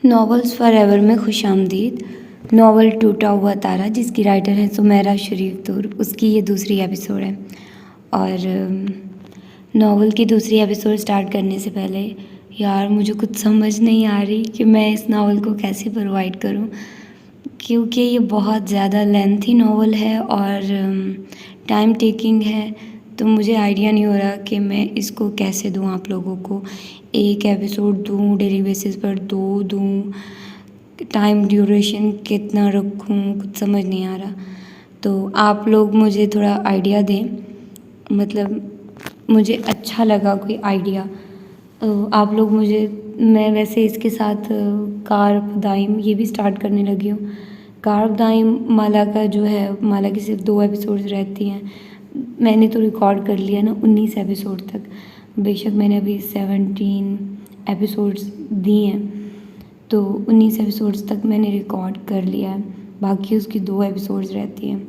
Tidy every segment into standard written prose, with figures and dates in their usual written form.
Novels for ever میں خوش آمدید۔ ناول ٹوٹا ہوا تارا، جس کی رائٹر ہیں سمیرہ شریف دور، اس کی یہ دوسری ایپیسوڈ ہے۔ اور ناول کی دوسری ایپیسوڈ سٹارٹ کرنے سے پہلے یار مجھے کچھ سمجھ نہیں آ رہی کہ میں اس ناول کو کیسے پرووائڈ کروں، کیونکہ یہ بہت زیادہ لینتھی ناول ہے اور ٹائم ٹیکنگ ہے، تو مجھے آئیڈیا نہیں ہو رہا کہ میں اس کو کیسے دوں آپ لوگوں کو۔ ایک ایپیسوڈ دوں، ڈیلی بیسس پر دوں، ٹائم ڈیوریشن کتنا رکھوں، کچھ سمجھ نہیں آ رہا۔ تو آپ لوگ مجھے تھوڑا آئیڈیا دیں، مطلب مجھے اچھا لگا کوئی آئیڈیا آپ لوگ مجھے۔ میں ویسے اس کے ساتھ کارپ دائم یہ بھی سٹارٹ کرنے لگی ہوں۔ کارپ دائم مالا کا جو ہے، مالا کی صرف 2 ایپیسوڈز رہتی ہیں۔ میں نے تو ریکارڈ کر لیا نا 19 ایپیسوڈ تک، بے شک میں نے ابھی 17 ایپیسوڈز دی ہیں، تو 19 ایپیسوڈز تک میں نے ریکارڈ کر لیا ہے، باقی اس کی 2 ایپیسوڈز رہتی ہیں،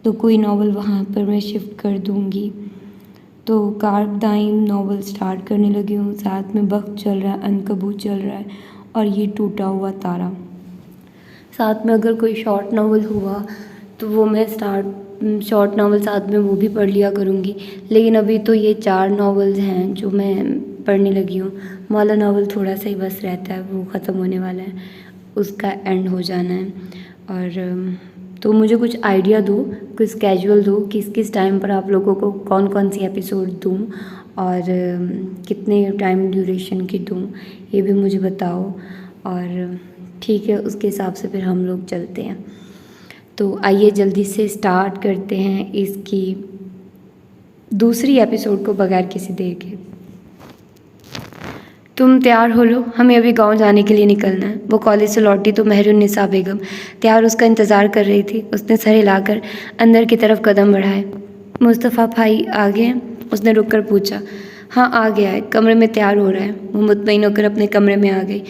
تو کوئی ناول وہاں پر میں شفٹ کر دوں گی۔ تو کارپ دائم ناول سٹارٹ کرنے لگی ہوں، ساتھ میں وقت چل رہا ہے، عنکبوت چل رہا ہے، اور یہ ٹوٹا ہوا تارا۔ ساتھ میں اگر کوئی شارٹ ناول ہوا تو وہ میں شارٹ ناول ساتھ میں وہ بھی پڑھ لیا کروں گی، لیکن ابھی تو یہ 4 ناولز ہیں جو میں پڑھنے لگی ہوں۔ مالا ناول تھوڑا سا ہی بس رہتا ہے، وہ ختم ہونے والا ہے، اس کا اینڈ ہو جانا ہے۔ اور تو مجھے کچھ آئیڈیا دو، کچھ اسکیجول دو کہ کس ٹائم پر آپ لوگوں کو کون سی ایپیسوڈ دوں اور کتنے ٹائم ڈیوریشن کی دوں، یہ بھی مجھے بتاؤ۔ اور ٹھیک ہے، اس کے حساب سے پھر ہم لوگ چلتے ہیں۔ تو آئیے جلدی سے سٹارٹ کرتے ہیں اس کی دوسری ایپیسوڈ کو بغیر کسی دیر کے۔ تم تیار ہو لو، ہمیں ابھی گاؤں جانے کے لیے نکلنا ہے۔ وہ کالج سے لوٹی تو مہر النساء بیگم تیار اس کا انتظار کر رہی تھی۔ اس نے سر ہلا کر اندر کی طرف قدم بڑھائے۔ مصطفیٰ بھائی آ گئے ہیں؟ اس نے رک کر پوچھا۔ ہاں آ گیا ہے، کمرے میں تیار ہو رہا ہے۔ وہ مطمئن ہو کر اپنے کمرے میں آ گئی۔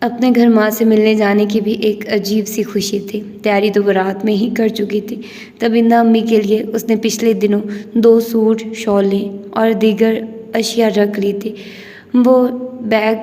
اپنے گھر ماں سے ملنے جانے کی بھی ایک عجیب سی خوشی تھی۔ تیاری تو وہ رات میں ہی کر چکی تھی۔ تبندہ امی کے لیے اس نے پچھلے دنوں 2 سوٹ، شالیں اور دیگر اشیاء رکھ لی تھی۔ وہ بیگ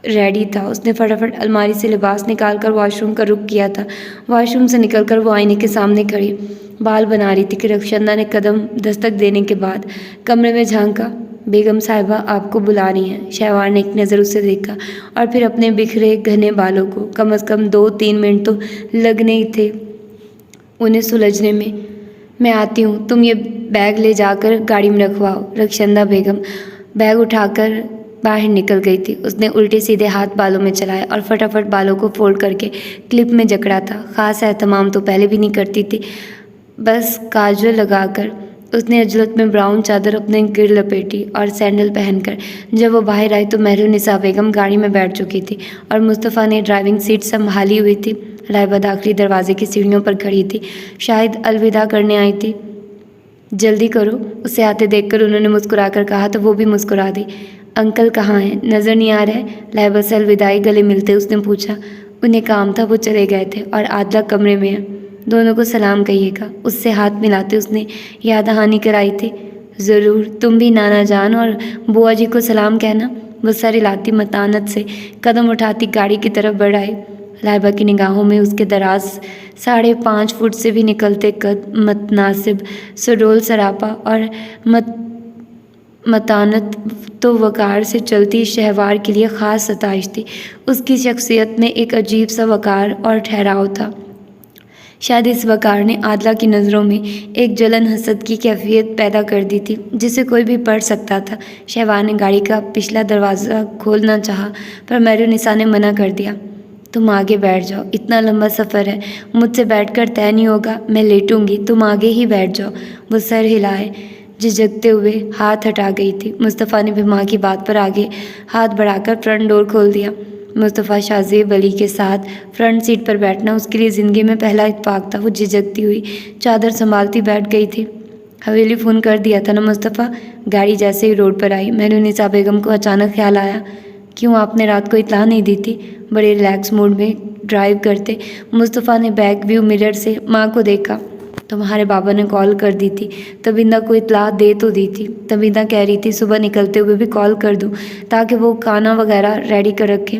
ریڈی تھا۔ اس نے فٹافٹ الماری سے لباس نکال کر واش روم کا رخ کیا تھا۔ واش روم سے نکل کر وہ آئینے کے سامنے کھڑی بال بنا رہی تھی کہ رخشندہ نے قدم دستک دینے کے بعد کمرے میں جھانکا۔ بیگم صاحبہ آپ کو بلا رہی ہیں۔ شہوار نے ایک نظر اسے دیکھا اور پھر اپنے بکھرے گھنے بالوں کو کم از کم 2-3 منٹ تو لگنے ہی تھے انہیں سلجھنے میں۔ میں آتی ہوں، تم یہ بیگ لے جا کر گاڑی میں رکھواؤ۔ رخشندہ بیگم بیگ اٹھا کر باہر نکل گئی تھی۔ اس نے الٹے سیدھے ہاتھ بالوں میں چلائے اور فٹافٹ بالوں کو فولڈ کر کے کلپ میں جکڑا تھا۔ خاص اہتمام تو پہلے بھی نہیں کرتی تھی، بس کاجل لگا کر۔ اس نے عجلت میں براؤن چادر اپنے گرد لپیٹی اور سینڈل پہن کر جب وہ باہر آئی تو مہر النساء بیگم گاڑی میں بیٹھ چکی تھی اور مصطفیٰ نے ڈرائیونگ سیٹ سنبھالی ہوئی تھی۔ لائبہ داخلی دروازے کی سیڑھیوں پر کھڑی تھی، شاید الوداع کرنے آئی تھی۔ جلدی کرو، اسے آتے دیکھ کر انہوں نے مسکرا کر کہا تو وہ بھی مسکرا دی۔ انکل کہاں ہیں؟ نظر نہیں آ رہے؟ لائبہ سے الوداعی گلے ملتے اس نے پوچھا۔ انہیں کام تھا، وہ چلے گئے تھے اور عادلہ کمرے میں ہے، دونوں کو سلام کہیے گا۔ اس سے ہاتھ ملاتے اس نے یاد دہانی کرائی تھی۔ ضرور، تم بھی نانا جان اور بوا جی کو سلام کہنا۔ وہ سر ہلاتی متانت سے قدم اٹھاتی گاڑی کی طرف بڑھ آئی۔ لائبہ کی نگاہوں میں اس کے دراز 5.5 فٹ سے بھی نکلتے قد، متناسب سڈول سراپا اور متانت تو وقار سے چلتی شہوار کے لیے خاص ستائش تھی۔ اس کی شخصیت میں ایک عجیب سا وقار اور ٹھہراؤ تھا۔ شاید اس وقار نے عادلہ کی نظروں میں ایک جلن حسد کی کیفیت پیدا کر دی تھی جسے کوئی بھی پڑھ سکتا تھا۔ شہوار نے گاڑی کا پچھلا دروازہ کھولنا چاہا پر مہر النساء نے منع کر دیا۔ تم آگے بیٹھ جاؤ، اتنا لمبا سفر ہے، مجھ سے بیٹھ کر طے نہیں ہوگا، میں لیٹوں گی، تم آگے ہی بیٹھ جاؤ۔ وہ سر ہلائے جھجکتے ہوئے ہاتھ ہٹا گئی تھی۔ مصطفیٰ نے بھی ماں کی بات پر آگے ہاتھ بڑھا کر فرنٹ ڈور کھول دیا۔ مصطفیٰ شاہ زیب علی کے ساتھ فرنٹ سیٹ پر بیٹھنا اس کے لیے زندگی میں پہلا اتفاق تھا۔ وہ جھجکتی ہوئی چادر سنبھالتی بیٹھ گئی تھی۔ حویلی فون کر دیا تھا نا مصطفیٰ؟ گاڑی جیسے ہی روڈ پر آئی مہر النساء بیگم کو اچانک خیال آیا، کیوں آپ نے رات کو اطلاع نہیں دی تھی؟ بڑے ریلیکس موڈ میں ڈرائیو کرتے مصطفیٰ نے بیک ویو مرر سے ماں کو دیکھا۔ تمہارے بابا نے کال کر دی تھی، تبندہ کو اطلاع دے تو دی تھی۔ تبندہ کہہ رہی تھی صبح نکلتے ہوئے بھی کال کر دوں تاکہ وہ کھانا وغیرہ ریڈی کر رکھے۔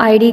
ID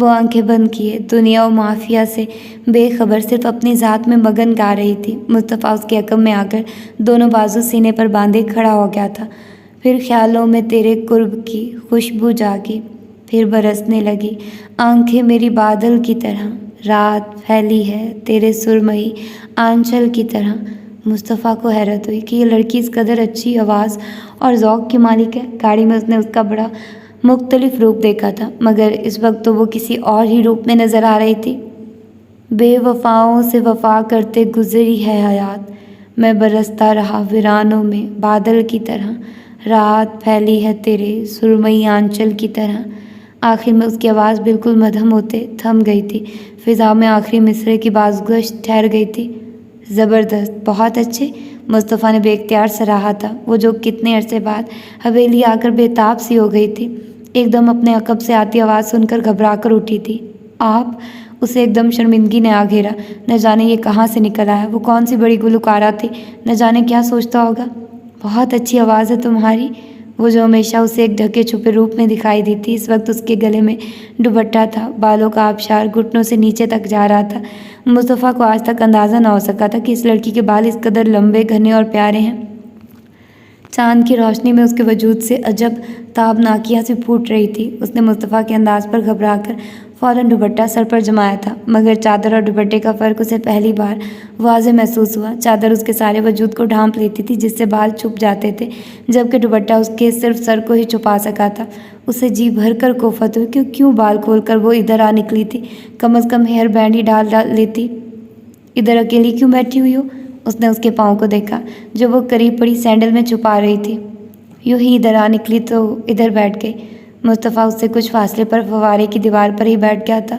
وہ آنکھیں بند کیے دنیا و مافیا سے بے خبر صرف اپنی ذات میں مگن گا رہی تھی۔ مصطفیٰ اس کے عقب میں آ کر دونوں بازو سینے پر باندھے کھڑا ہو گیا تھا۔ پھر خیالوں میں تیرے قرب کی خوشبو جاگی، پھر برسنے لگی آنکھیں میری بادل کی طرح، رات پھیلی ہے تیرے سرمئی آنچل کی طرح۔ مصطفیٰ کو حیرت ہوئی کہ یہ لڑکی اس قدر اچھی آواز اور ذوق کی مالک ہے۔ گاڑی میں اس نے اس کا بڑا مختلف روپ دیکھا تھا، مگر اس وقت تو وہ کسی اور ہی روپ میں نظر آ رہی تھی۔ بے وفاؤں سے وفا کرتے گزری ہے حیات، میں برستا رہا ویرانوں میں بادل کی طرح، رات پھیلی ہے تیرے سرمئی آنچل کی طرح۔ آخر میں اس کی آواز بالکل مدھم ہوتے تھم گئی تھی، فضا میں آخری مصرعے کی بازگشت ٹھہر گئی تھی۔ زبردست، بہت اچھے، مصطفیٰ نے بے اختیار سراہا تھا، وہ جو کتنے عرصے بعد حویلی آ کر بے تاب سی ہو گئی تھی۔ ایک دم اپنے عقب سے آتی آواز سن کر گھبرا کر اٹھی تھی۔ آپ؟ اسے ایک دم شرمندگی نے آ گھیرا، نہ جانے یہ کہاں سے نکل آیا، وہ کون سی بڑی گلوکارہ تھی، نہ جانے کیا سوچتا ہوگا۔ بہت اچھی آواز ہے تمہاری، وہ جو ہمیشہ اسے ایک ڈھکے چھپے روپ میں دکھائی دی تھی، اس وقت اس کے گلے میں دوپٹہ تھا، بالوں کا آبشار گھٹنوں سے نیچے تک جا رہا تھا۔ مصطفیٰ کو آج تک اندازہ نہ ہو سکا تھا کہ اس لڑکی کے بال اس قدر لمبے، گھنے اور پیارے ہیں۔ چاند کی روشنی میں اس کے وجود سے عجب تابناکیاں سی پھوٹ رہی تھی۔ اس نے مصطفیٰ کے انداز پر گھبرا کر فوراً دوپٹہ سر پر جمایا تھا، مگر چادر اور دوپٹے کا فرق اسے پہلی بار واضح محسوس ہوا۔ چادر اس کے سارے وجود کو ڈھانپ لیتی تھی، جس سے بال چھپ جاتے تھے، جبکہ دوپٹہ اس کے صرف سر کو ہی چھپا سکا تھا۔ اسے جی بھر کر کوفت ہوئی کہ کیوں بال کھول کر وہ ادھر آ نکلی تھی، کم از کم ہیئر بینڈ ہی ڈال لیتی۔ ادھر اکیلی کیوں بیٹھی ہوئی ہو؟ اس نے اس کے پاؤں کو دیکھا جو وہ قریب پڑی سینڈل میں چھپا رہی تھی۔ یوں ہی ادھر آ نکلی تو ادھر بیٹھ گئی۔ مصطفیٰ اس سے کچھ فاصلے پر فوارے کی دیوار پر ہی بیٹھ گیا تھا۔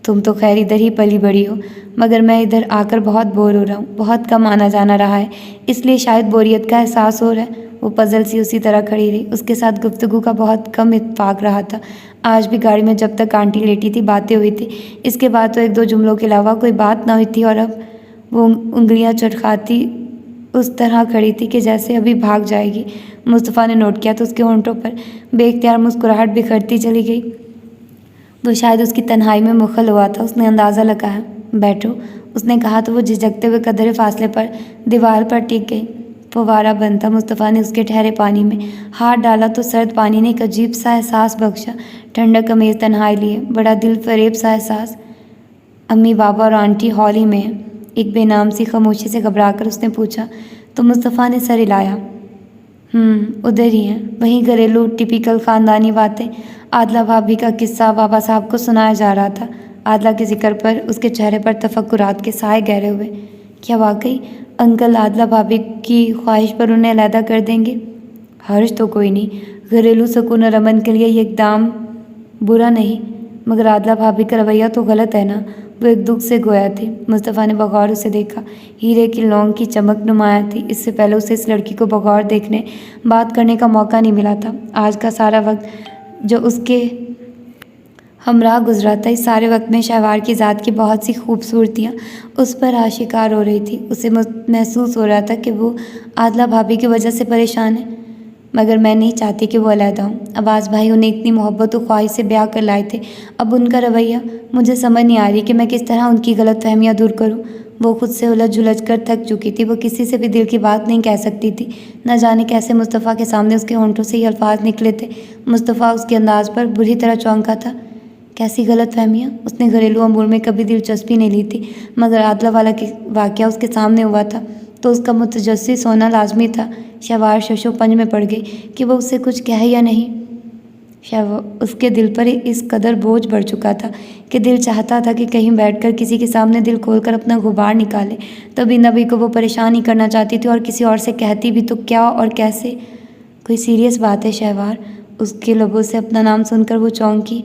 تم تو خیر ادھر ہی پلی بڑی ہو، مگر میں ادھر آ کر بہت بور ہو رہا ہوں، بہت کم آنا جانا رہا ہے، اس لیے شاید بوریت کا احساس ہو رہا ہے۔ وہ پزل سی اسی طرح کھڑی رہی، اس کے ساتھ گفتگو کا بہت کم اتفاق رہا تھا۔ آج بھی گاڑی میں جب تک آنٹی لیٹی تھی باتیں ہوئی تھی، اس کے بعد تو ایک دو جملوں کے علاوہ کوئی بات نہ ہوئی تھی، اور اب وہ انگلیاں چٹکھاتی اس طرح کھڑی تھی کہ جیسے ابھی بھاگ جائے گی۔ مصطفیٰ نے نوٹ کیا تو اس کے ہونٹوں پر بے اختیار مسکراہٹ بکھرتی چلی گئی۔ وہ شاید اس کی تنہائی میں مخل ہوا تھا۔ اس نے اندازہ لگایا۔ بیٹھو، اس نے کہا تو وہ جھجکتے ہوئے قدرے فاصلے پر دیوار پر ٹک گئی۔ فوارہ بند تھا۔ مصطفیٰ نے اس کے ٹھہرے پانی میں ہاتھ ڈالا تو سرد پانی نے ایک عجیب سا احساس بخشا، ٹھنڈک امیز تنہائی لیے، بڑا دل فریب سا احساس۔ امی، بابا اور آنٹی ہال ہی میں ہیں؟ ایک بے نام سی خاموشی سے گھبرا کر اس نے پوچھا تو مصطفیٰ نے سر ہلایا۔ ادھر ہی ہیں۔ وہیں گھریلو ٹپیکل خاندانی باتیں۔ عادلہ بھابھی کا قصہ بابا صاحب کو سنایا جا رہا تھا۔ عادلہ کے ذکر پر اس کے چہرے پر تفکرات کے سائے گہرے ہوئے۔ کیا واقعی انکل عادلہ بھابھی کی خواہش پر انہیں علیحدہ کر دیں گے؟ حرج تو کوئی نہیں، گھریلو سکون اور امن کے لیے یہ اقدام برا نہیں، مگر عادلہ بھابھی کا رویہ تو غلط ہے نا۔ وہ ایک دکھ سے گویا تھی۔ مصطفیٰ نے بغور اسے دیکھا۔ ہیرے کی لونگ کی چمک نمایاں تھی۔ اس سے پہلے اسے اس لڑکی کو بغور دیکھنے، بات کرنے کا موقع نہیں ملا تھا۔ آج کا سارا وقت جو اس کے ہمراہ گزرا تھا، اس سارے وقت میں شہوار کی ذات کی بہت سی خوبصورتیاں اس پر آشکار ہو رہی تھی۔ اسے محسوس ہو رہا تھا کہ وہ عادلہ بھابھی کی وجہ سے پریشان ہے، مگر میں نہیں چاہتی کہ وہ علیحدہ ہوں۔ عباس بھائی انہیں اتنی محبت و خواہش سے بیاہ کر لائے تھے، اب ان کا رویہ مجھے سمجھ نہیں آ رہی کہ میں کس طرح ان کی غلط فہمیاں دور کروں۔ وہ خود سے الجھ جھلج کر تھک چکی تھی۔ وہ کسی سے بھی دل کی بات نہیں کہہ سکتی تھی۔ نہ جانے کیسے مصطفیٰ کے سامنے اس کے ہونٹوں سے یہ الفاظ نکلے تھے۔ مصطفیٰ اس کے انداز پر بری طرح چونکا تھا۔ کیسی غلط فہمیاں؟ اس نے گھریلو امور میں کبھی دلچسپی نہیں لی تھی، مگر عادلہ والا واقعہ اس کے سامنے ہوا تھا تو اس کا متجسس ہونا لازمی تھا۔ شہوار شش و پنج میں پڑ گئی کہ وہ اس سے کچھ کہے یا نہیں۔ اس کے دل پر اس قدر بوجھ بڑھ چکا تھا کہ دل چاہتا تھا کہ کہیں بیٹھ کر کسی کے سامنے دل کھول کر اپنا غبار نکالے۔ تبھی نبی کو وہ پریشان ہی کرنا چاہتی تھی، اور کسی اور سے کہتی بھی تو کیا اور کیسے؟ کوئی سیریس بات ہے شہوار؟ اس کے لبوں سے اپنا نام سن کر وہ چونکی۔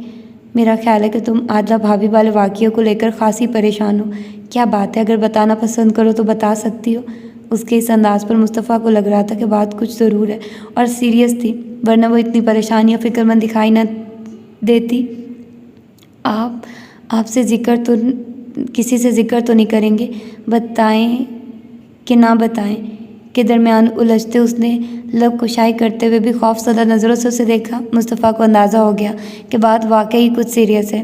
میرا خیال ہے کہ تم عادلہ بھابھی والے واقعے کو لے کر خاصی پریشان ہو۔ کیا بات ہے؟ اگر بتانا پسند کرو تو بتا سکتی ہو۔ اس کے اس انداز پر مصطفیٰ کو لگ رہا تھا کہ بات کچھ ضرور ہے اور سیریس تھی، ورنہ وہ اتنی پریشان یا فکر مند دکھائی نہ دیتی۔ آپ سے کسی سے ذکر تو نہیں کریں گے؟ بتائیں کہ نہ بتائیں کے درمیان الجھتے اس نے لب کشائی کرتے ہوئے بھی خوف زدہ نظروں سے اسے دیکھا۔ مصطفیٰ کو اندازہ ہو گیا کہ بات واقعی کچھ سیریس ہے۔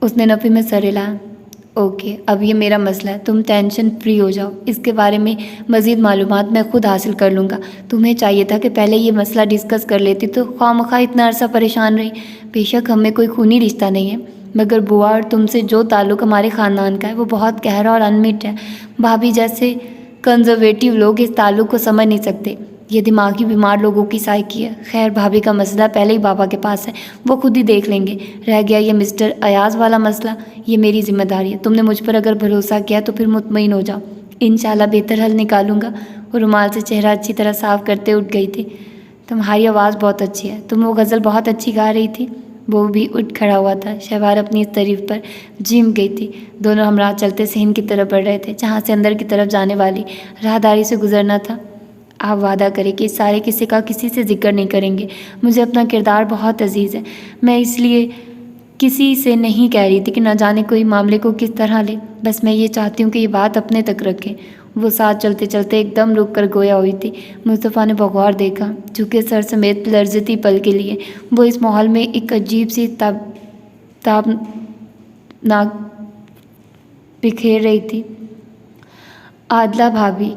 اس نے نفی میں سر ہلایا۔ اوکے، اب یہ میرا مسئلہ ہے، تم ٹینشن فری ہو جاؤ، اس کے بارے میں مزید معلومات میں خود حاصل کر لوں گا۔ تمہیں چاہیے تھا کہ پہلے یہ مسئلہ ڈسکس کر لیتی تو خواہ اتنا عرصہ پریشان رہی۔ بے شک ہم میں کوئی خونی رشتہ نہیں ہے، مگر بوا اور تم سے جو تعلق ہمارے خاندان کا ہے وہ بہت گہرا اور انمٹ ہے۔ بھابھی جیسے کنزرویٹو لوگ اس تعلق کو سمجھ نہیں سکتے، یہ دماغی بیمار لوگوں کی سائیکی ہے۔ خیر، بھابھی کا مسئلہ پہلے ہی بابا کے پاس ہے، وہ خود ہی دیکھ لیں گے۔ رہ گیا یہ مسٹر ایاز والا مسئلہ، یہ میری ذمہ داری ہے۔ تم نے مجھ پر اگر بھروسہ کیا تو پھر مطمئن ہو جاؤ، انشاءاللہ بہتر حل نکالوں گا۔ وہ رومال سے چہرہ اچھی طرح صاف کرتے اٹھ گئی تھی۔ تمہاری آواز بہت اچھی ہے، تم وہ غزل بہت اچھی گا رہی تھی۔ وہ بھی اٹھ کھڑا ہوا تھا۔ شہوار اپنی اس تعریف پر جم گئی تھی۔ دونوں ہمراہ چلتے صحن کی طرف بڑھ رہے تھے، جہاں سے اندر کی طرف جانے والی راہداری سے گزرنا تھا۔ آپ وعدہ کریں کہ اس سارے قصے کا کسی سے ذکر نہیں کریں گے۔ مجھے اپنا کردار بہت عزیز ہے، میں اس لیے کسی سے نہیں کہہ رہی تھی کہ نہ جانے کوئی معاملے کو کس طرح لے، بس میں یہ چاہتی ہوں کہ یہ بات اپنے تک رکھیں۔ وہ ساتھ چلتے چلتے ایک دم رک کر گویا ہوئی تھی۔ مصطفیٰ نے بغور دیکھا، جھکے سر سمیت لرزتی پل کے لیے۔ وہ اس ماحول میں ایک عجیب سی تابناک بکھیر رہی تھی۔ عادلہ بھابھی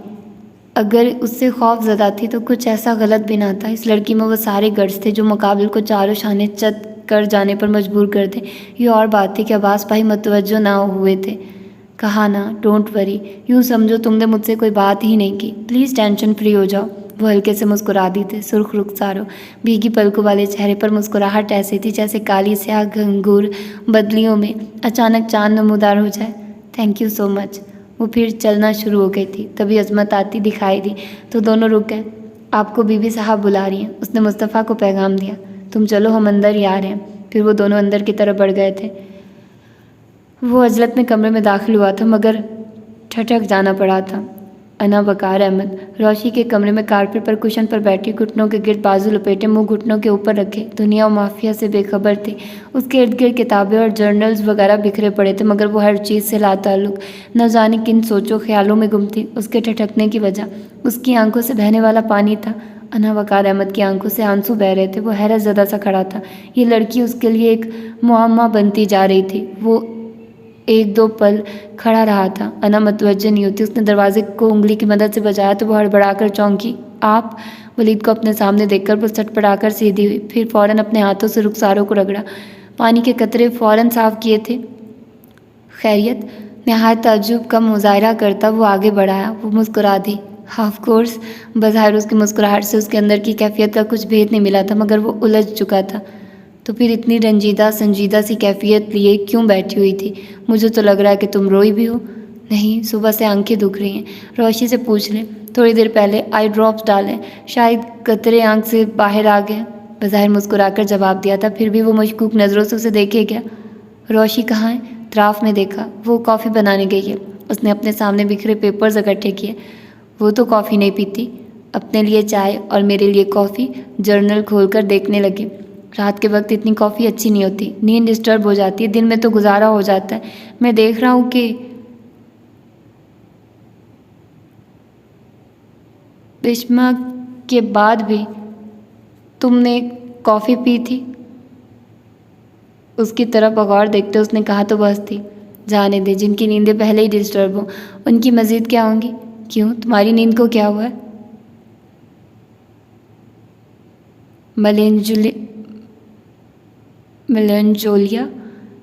اگر اس سے خوف زدہ تھی تو کچھ ایسا غلط بھی نہ تھا۔ اس لڑکی میں وہ سارے گٹس تھے جو مقابل کو چاروں شانے چت کر جانے پر مجبور کر دیں۔ یہ اور بات تھی کہ عباس بھائی متوجہ نہ ہوئے تھے۔ کہا نا، ڈونٹ وری، یوں سمجھو تم نے مجھ سے کوئی بات ہی نہیں کی، پلیز ٹینشن فری ہو جاؤ۔ وہ ہلکے سے مسکرا دی تھے، سرخ رخساروں بھیگی پلکوں والے چہرے پر مسکراہٹ ایسی تھی جیسے کالی سیاہ گھنگور بدلیوں میں اچانک چاند نمودار ہو جائے۔ تھینک یو سو مچ۔ وہ پھر چلنا شروع ہو گئی تھی، تبھی عظمت آتی دکھائی دی تو دونوں رک گئے۔ آپ کو بی بی صاحب بلا رہی ہیں، اس نے مصطفیٰ کو پیغام دیا۔ تم چلو، ہم اندر ہی آ رہے ہیں۔ پھر وہ دونوں اندر کی طرف بڑھ گئے تھے۔ وہ عجلت میں کمرے میں داخل ہوا تھا مگر ٹھٹک جانا پڑا تھا۔ انا وقار احمد روشی کے کمرے میں کارپٹ پر کشن پر بیٹھی، گھٹنوں کے گرد بازو لپیٹے، منہ گھٹنوں کے اوپر رکھے، دنیا و مافیا سے بے خبر تھی۔ اس کے ارد گرد کتابیں اور جرنلز وغیرہ بکھرے پڑے تھے مگر وہ ہر چیز سے لا تعلق، نہ جانے کن سوچوں خیالوں میں گم تھی۔ اس کے ٹھٹکنے کی وجہ اس کی آنکھوں سے بہنے والا پانی تھا۔ انا وقار احمد کی آنکھوں سے آنسو بہہ رہے تھے۔ وہ حیرت زدہ سا کھڑا تھا۔ یہ لڑکی اس کے لیے ایک معمہ بنتی جا رہی تھی۔ وہ ایک دو پل کھڑا رہا تھا۔ انا متوجہ نہیں ہوتی۔ اس نے دروازے کو انگلی کی مدد سے بجایا تو وہ ہڑبڑا کر چونکی۔ آپ؟ ولید کو اپنے سامنے دیکھ کر وہ سٹپٹا کر سیدھی ہوئی، پھر فوراً اپنے ہاتھوں سے رخساروں کو رگڑا۔ پانی کے قطرے فوراً صاف کیے تھے۔ خیریت؟ نہایت تعجب کا مظاہرہ کرتا وہ آگے بڑھایا۔ وہ مسکرا دی۔ Of course. بظاہر اس کی مسکراہٹ سے اس کے اندر کی کیفیت کا کچھ بھید نہیں ملا تھا مگر وہ الجھ چکا تھا۔ تو پھر اتنی رنجیدہ سنجیدہ سی کیفیت لیے کیوں بیٹھی ہوئی تھی؟ مجھے تو لگ رہا ہے کہ تم روئی بھی ہو۔ نہیں، صبح سے آنکھیں دکھ رہی ہیں۔ روشی سے پوچھ لیں، تھوڑی دیر پہلے آئی ڈراپس ڈالیں، شاید قطرے آنکھ سے باہر آ گئے۔ بظاہر مسکرا کر جواب دیا تھا، پھر بھی وہ مشکوک نظروں سے اسے دیکھے گیا۔ روشی کہاں ہے؟ اطراف میں دیکھا، وہ کافی بنانے گئی ہے۔ اس نے اپنے سامنے بکھرے پیپرز اکٹھے کیے۔ وہ تو کافی نہیں پیتی۔ اپنے لیے چائے اور میرے لیے کافی۔ جرنل کھول کر دیکھنے لگے۔ رات کے وقت اتنی کافی اچھی نہیں ہوتی، نیند ڈسٹرب ہو جاتی ہے، دن میں تو گزارا ہو جاتا ہے۔ میں دیکھ رہا ہوں کہ بشمہ کے بعد بھی تم نے کافی پی تھی۔ اس کی طرف بغور دیکھتے اس نے کہا تو بس تھی۔ جانے دے، جن کی نیندیں پہلے ہی ڈسٹرب ہوں ان کی مزید کیا ہوں گی؟ کیوں، تمہاری نیند کو کیا ہوا ہے؟ ملنجولیا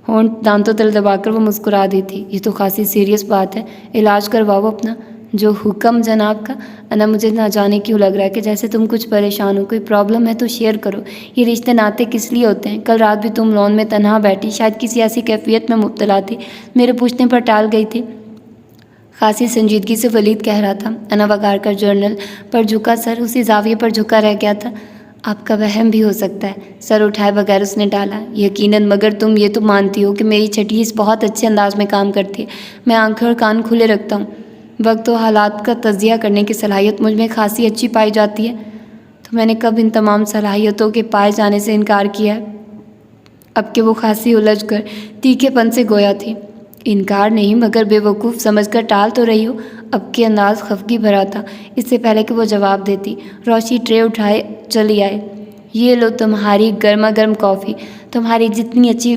ہونٹ دانتوں تل دبا کر وہ مسکرا دی تھی۔ یہ تو خاصی سیریس بات ہے، علاج کرواؤ اپنا۔ جو حکم جناب کا۔ انا، مجھے نہ جانے کیوں لگ رہا ہے کہ جیسے تم کچھ پریشان ہو، کوئی پرابلم ہے تو شیئر کرو۔ یہ رشتے ناتے کس لیے ہوتے ہیں؟ کل رات بھی تم لون میں تنہا بیٹھی، شاید کسی ایسی کیفیت میں مبتلا تھی، میرے پوچھنے پر ٹال گئی تھی۔ خاصی سنجیدگی سے ولید کہہ رہا تھا۔ انا وقار کا جرنل پر جھکا سر اسی زاویے پر جھکا رہ گیا تھا۔ آپ کا وہم بھی ہو سکتا ہے، سر اٹھائے بغیر اس نے ڈالا۔ یقیناً، مگر تم یہ تو مانتی ہو کہ میری چھٹی اس بہت اچھے انداز میں کام کرتی ہے۔ میں آنکھیں اور کان کھلے رکھتا ہوں، وقت و حالات کا تجزیہ کرنے کی صلاحیت مجھ میں خاصی اچھی پائی جاتی ہے۔ تو میں نے کب ان تمام صلاحیتوں کے پائے جانے سے انکار کیا ہے؟ اب کہ وہ خاصی الجھ کر تیکھے پن سے گویا تھی۔ انکار نہیں، مگر بے وقوف سمجھ کر ٹال تو رہی ہو۔ اب کے انداز خفگی بھرا تھا۔ اس سے پہلے کہ وہ جواب دیتی، روشی ٹرے اٹھائے چلی آئے۔ یہ لو تمہاری گرما گرم کافی، تمہاری جتنی اچھی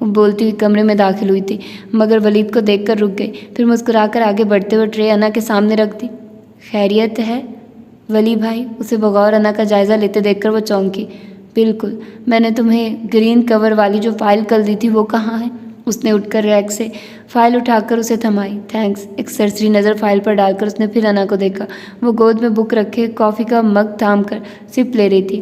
وہ بولتی ہوئی کمرے میں داخل ہوئی تھی مگر ولید کو دیکھ کر رک گئی، پھر مسکرا کر آگے بڑھتے ہوئے ٹرے انا کے سامنے رکھ دی۔ خیریت ہے ولی بھائی؟ اسے بغور انا کا جائزہ لیتے دیکھ کر وہ چونکی۔ بالکل، میں نے تمہیں گرین کور والی جو فائل کل دی تھی وہ کہاں ہے؟ اس نے اٹھ کر ریک سے فائل اٹھا کر اسے تھمائی۔ تھینکس۔ ایک سرسری نظر فائل پر ڈال کر اس نے پھر انا کو دیکھا، وہ گود میں بک رکھے کافی کا مگ تھام کر سپ لے رہی تھی۔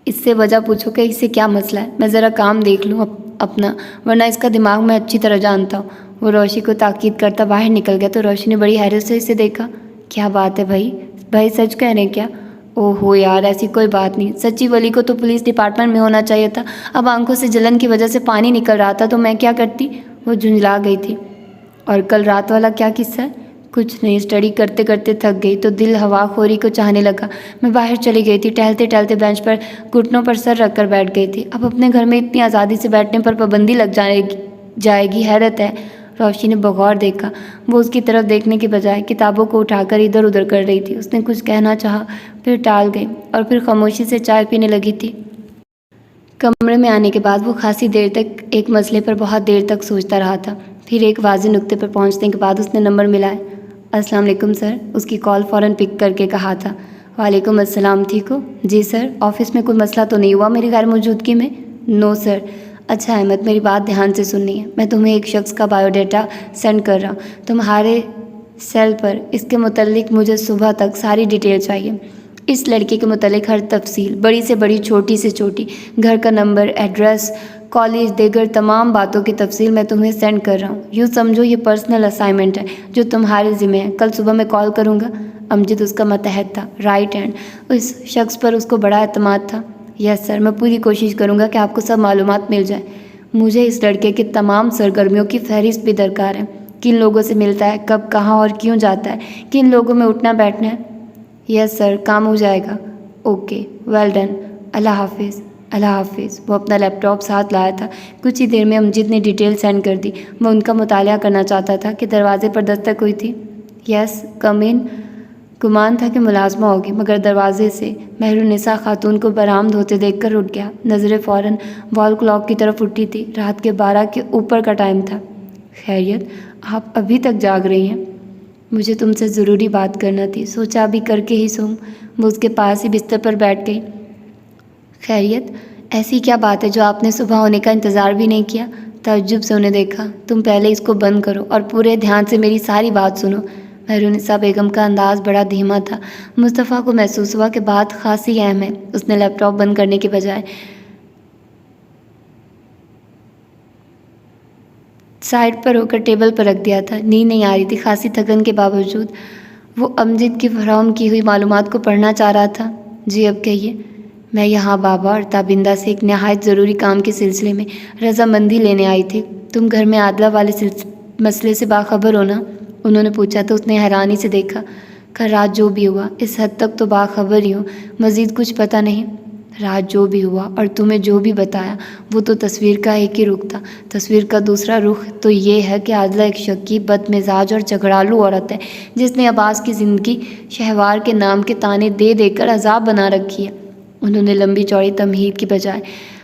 اس سے وجہ پوچھو کہ اس سے کیا مسئلہ ہے، میں ذرا کام دیکھ لوں اپنا، ورنہ اس کا دماغ میں اچھی طرح جانتا ہوں۔ وہ روشی کو تاکید کرتا باہر نکل گیا تو روشی نے بڑی حیرت سے اسے دیکھا۔ کیا بات ہے بھائی سچ کہہ رہے ہیں کیا؟ او ہو یار، ایسی کوئی بات نہیں، سچی ولی کو تو پولیس ڈپارٹمنٹ میں ہونا چاہیے تھا، اب آنکھوں سے جلن کی وجہ سے پانی نکل رہا تھا تو میں کیا کرتی؟ وہ جھنجلا گئی تھی۔ اور کل رات والا کیا قصہ ہے؟ کچھ نہیں، اسٹڈی کرتے کرتے تھک گئی تو دل ہوا خوری کو چاہنے لگا، میں باہر چلی گئی تھی، ٹہلتے ٹہلتے بینچ پر گھٹنوں پر سر رکھ کر بیٹھ گئی تھی۔ اب اپنے گھر میں اتنی آزادی سے بیٹھنے پر پابندی لگ جائے گی، حیرت ہے۔ روشی نے بغور دیکھا، وہ اس کی طرف دیکھنے کے بجائے کتابوں کو اٹھا کر ادھر ادھر کر رہی تھی۔ اس نے کچھ کہنا چاہا پھر ٹال گئی اور پھر خاموشی سے چائے پینے لگی تھی۔ کمرے میں آنے کے بعد وہ خاصی دیر تک ایک مسئلے پر بہت دیر تک سوچتا رہا تھا، پھر ایک واضح نقطے پر پہنچنے کے بعد اس نے نمبر ملائے۔ السلام علیکم سر، اس کی کال فوراً پک کر کے کہا تھا۔ وعلیکم السلام، ٹھیک ہو؟ جی سر، آفس میں کوئی مسئلہ تو نہیں ہوا میری غیر موجودگی میں؟ نو سر۔ اچھا احمد، میری بات دھیان سے سننی ہے، میں تمہیں ایک شخص کا بایو ڈیٹا سینڈ کر رہا ہوں تمہارے سیل پر، اس کے متعلق مجھے صبح تک ساری ڈیٹیل چاہیے، اس لڑکی کے متعلق ہر تفصیل، بڑی سے بڑی چھوٹی سے چھوٹی، گھر کا نمبر، ایڈریس، کالج، دیگر تمام باتوں کی تفصیل میں تمہیں سینڈ کر رہا ہوں۔ یوں سمجھو یہ پرسنل اسائنمنٹ ہے جو تمہارے ذمہ ہے، کل صبح میں کال کروں گا۔ امجد اس کا ماتحت تھا، رائٹ ہینڈ، اس شخص پر اس کو بڑا اعتماد تھا۔ یس سر، میں پوری کوشش کروں گا کہ آپ کو سب معلومات مل جائیں۔ مجھے اس لڑکے کے تمام سرگرمیوں کی فہرست بھی درکار ہے، کن لوگوں سے ملتا ہے، کب، کہاں اور کیوں جاتا ہے، کن لوگوں میں اٹھنا بیٹھنا ہے۔ یس سر، کام ہو جائے گا۔ اوکے، ویل ڈن، اللہ حافظ۔ اللہ حافظ۔ وہ اپنا لیپ ٹاپ ساتھ لایا تھا۔ کچھ ہی دیر میں امجد نے ڈیٹیل سینڈ کر دی۔ وہ ان کا مطالعہ کرنا چاہتا تھا کہ دروازے پر دستک ہوئی تھی۔ یس، کم ان۔ گمان تھا کہ ملازمہ ہوگی مگر دروازے سے مہرالنساء خاتون کو برآمد ہوتے دیکھ کر اٹھ گیا۔ نظریں فوراً وال کلاک کی طرف اٹھی تھی، رات کے 12 کے اوپر کا ٹائم تھا۔ خیریت، آپ ابھی تک جاگ رہی ہیں؟ مجھے تم سے ضروری بات کرنا تھی، سوچا ابھی کر کے ہی سوؤں۔ وہ اس کے پاس ہی بستر پر بیٹھ گئی۔ خیریت، ایسی کیا بات ہے جو آپ نے صبح ہونے کا انتظار بھی نہیں کیا؟ تعجب سے انہیں دیکھا۔ تم پہلے اس کو بند کرو اور پورے دھیان سے میری ساری بات سنو۔ مہرالنساء بیگم کا انداز بڑا دھیما تھا۔ مصطفیٰ کو محسوس ہوا کہ بات خاصی اہم ہے۔ اس نے لیپ ٹاپ بند کرنے کے بجائے سائڈ پر ہو کر ٹیبل پر رکھ دیا تھا۔ نیند نہیں آ رہی تھی، خاصی تھکن کے باوجود وہ امجد کی فراہم کی ہوئی معلومات کو پڑھنا چاہ رہا تھا۔ جی اب کہیے۔ میں یہاں بابا اور تابندہ سے ایک نہایت ضروری کام کے سلسلے میں رضامندی لینے آئی تھی۔ تم گھر میں عادلہ والے مسئلے سے باخبر ہو نا؟ انہوں نے پوچھا تو اس نے حیرانی سے دیکھا۔ کل رات جو بھی ہوا، اس حد تک تو باخبر ہی ہوں، مزید کچھ پتہ نہیں۔ رات جو بھی ہوا اور تمہیں جو بھی بتایا وہ تو تصویر کا ایک ہی رخ تھا۔ تصویر کا دوسرا رخ تو یہ ہے کہ عادلہ ایک شکی، بد مزاج اور جھگڑالو عورت ہے جس نے عباس کی زندگی شہوار کے نام کے طعنے دے دے کر عذاب بنا رکھی ہے۔ انہوں نے لمبی چوڑی تمہید کی بجائے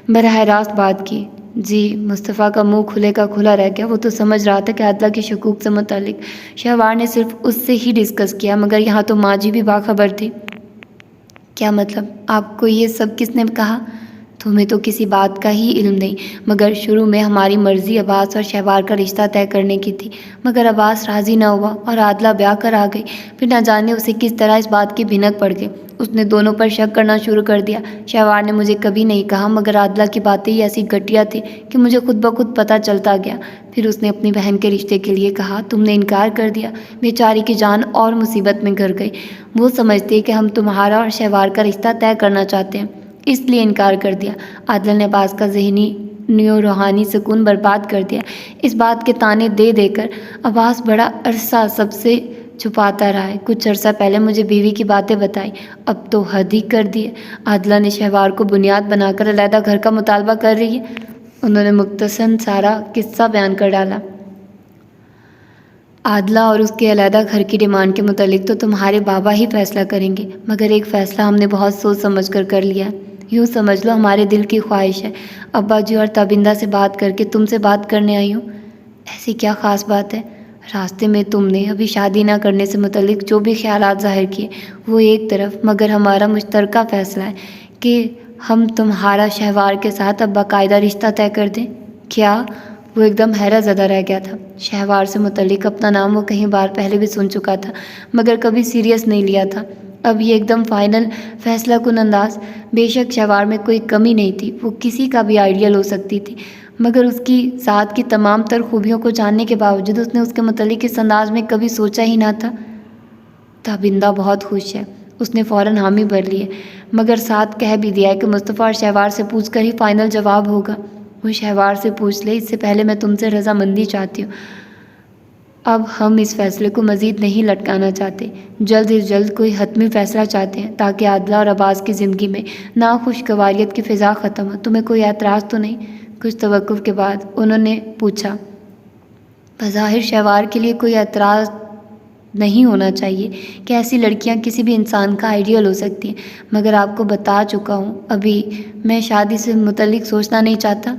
براہ راست بات کی۔ جی، مصطفیٰ کا منہ کھلے کا کھلا رہ گیا۔ وہ تو سمجھ رہا تھا کہ عادلہ کی شکوک سے متعلق شہوار نے صرف اس سے ہی ڈسکس کیا، مگر یہاں تو ماں جی بھی باخبر تھی۔ کیا مطلب؟ آپ کو یہ سب کس نے کہا؟ تمہیں تو کسی بات کا ہی علم نہیں، مگر شروع میں ہماری مرضی عباس اور شہوار کا رشتہ طے کرنے کی تھی، مگر عباس راضی نہ ہوا اور عادلہ بیاہ کر آ گئی۔ پھر نہ جانے اسے کس طرح اس بات کی بھنک پڑ گئی، اس نے دونوں پر شک کرنا شروع کر دیا۔ شہوار نے مجھے کبھی نہیں کہا، مگر عادلہ کی باتیں ہی ایسی گھٹیا تھی کہ مجھے خود بخود پتہ چلتا گیا۔ پھر اس نے اپنی بہن کے رشتے کے لیے کہا، تم نے انکار کر دیا۔ بیچاری کی جان اور مصیبت میں گر گئی۔ وہ سمجھتے کہ ہم تمہارا اور شہوار کا رشتہ طے کرنا چاہتے ہیں، اس لیے انکار کر دیا۔ عادلہ نے عباس کا ذہنی و روحانی سکون برباد کر دیا۔ اس بات کے طعنے دے دے کر عباس بڑا عرصہ سب سے چھپاتا رہا ہے۔ کچھ عرصہ پہلے مجھے بیوی کی باتیں بتائی، اب تو حد ہی کر دی ہے۔ عادلہ نے شہوار کو بنیاد بنا کر علیحدہ گھر کا مطالبہ کر رہی ہے۔ انہوں نے مختصراً سارا قصہ بیان کر ڈالا۔ عادلہ اور اس کے علیحدہ گھر کی ڈیمانڈ کے متعلق تو تمہارے بابا ہی فیصلہ کریں گے، مگر ایک فیصلہ ہم نے بہت سوچ سمجھ کر لیا ہے۔ یوں سمجھ لو ہمارے دل کی خواہش ہے. ابا جی اور تابندہ سے بات کر کے تم سے بات کرنے آئی ہوں. ایسی کیا خاص بات ہے؟ راستے میں تم نے ابھی شادی نہ کرنے سے متعلق جو بھی خیالات ظاہر کیے وہ ایک طرف، مگر ہمارا مشترکہ فیصلہ ہے کہ ہم تمہارا شہوار کے ساتھ اب باقاعدہ رشتہ طے کر دیں. کیا؟ وہ ایک دم حیرت زدہ رہ گیا تھا. شہوار سے متعلق اپنا نام وہ کہیں بار پہلے بھی سن چکا تھا مگر کبھی سیریس نہیں لیا تھا. اب یہ ایک دم فائنل، فیصلہ کن انداز. بے شک شہوار میں کوئی کمی نہیں تھی، وہ کسی کا بھی آئیڈیل ہو سکتی تھی، مگر اس کی ذات کی تمام تر خوبیوں کو جاننے کے باوجود اس نے اس کے متعلق اس انداز میں کبھی سوچا ہی نہ تھا. تابندہ بہت خوش ہے. اس نے فوراً حامی بھر لی ہے، مگر ساتھ کہہ بھی دیا ہے کہ مصطفیٰ اور شہوار سے پوچھ کر ہی فائنل جواب ہوگا. وہ شہوار سے پوچھ لے، اس سے پہلے میں تم سے رضامندی چاہتی ہوں. اب ہم اس فیصلے کو مزید نہیں لٹکانا چاہتے، جلد از جلد کوئی حتمی فیصلہ چاہتے ہیں تاکہ عادلہ اور عباس کی زندگی میں ناخوشگواریت کی فضا ختم ہو. تمہیں کوئی اعتراض تو نہیں؟ کچھ توقف کے بعد انہوں نے پوچھا. بظاہر شہوار کے لیے کوئی اعتراض نہیں ہونا چاہیے کہ ایسی لڑکیاں کسی بھی انسان کا آئیڈیل ہو سکتی ہیں، مگر آپ کو بتا چکا ہوں ابھی میں شادی سے متعلق سوچنا نہیں چاہتا.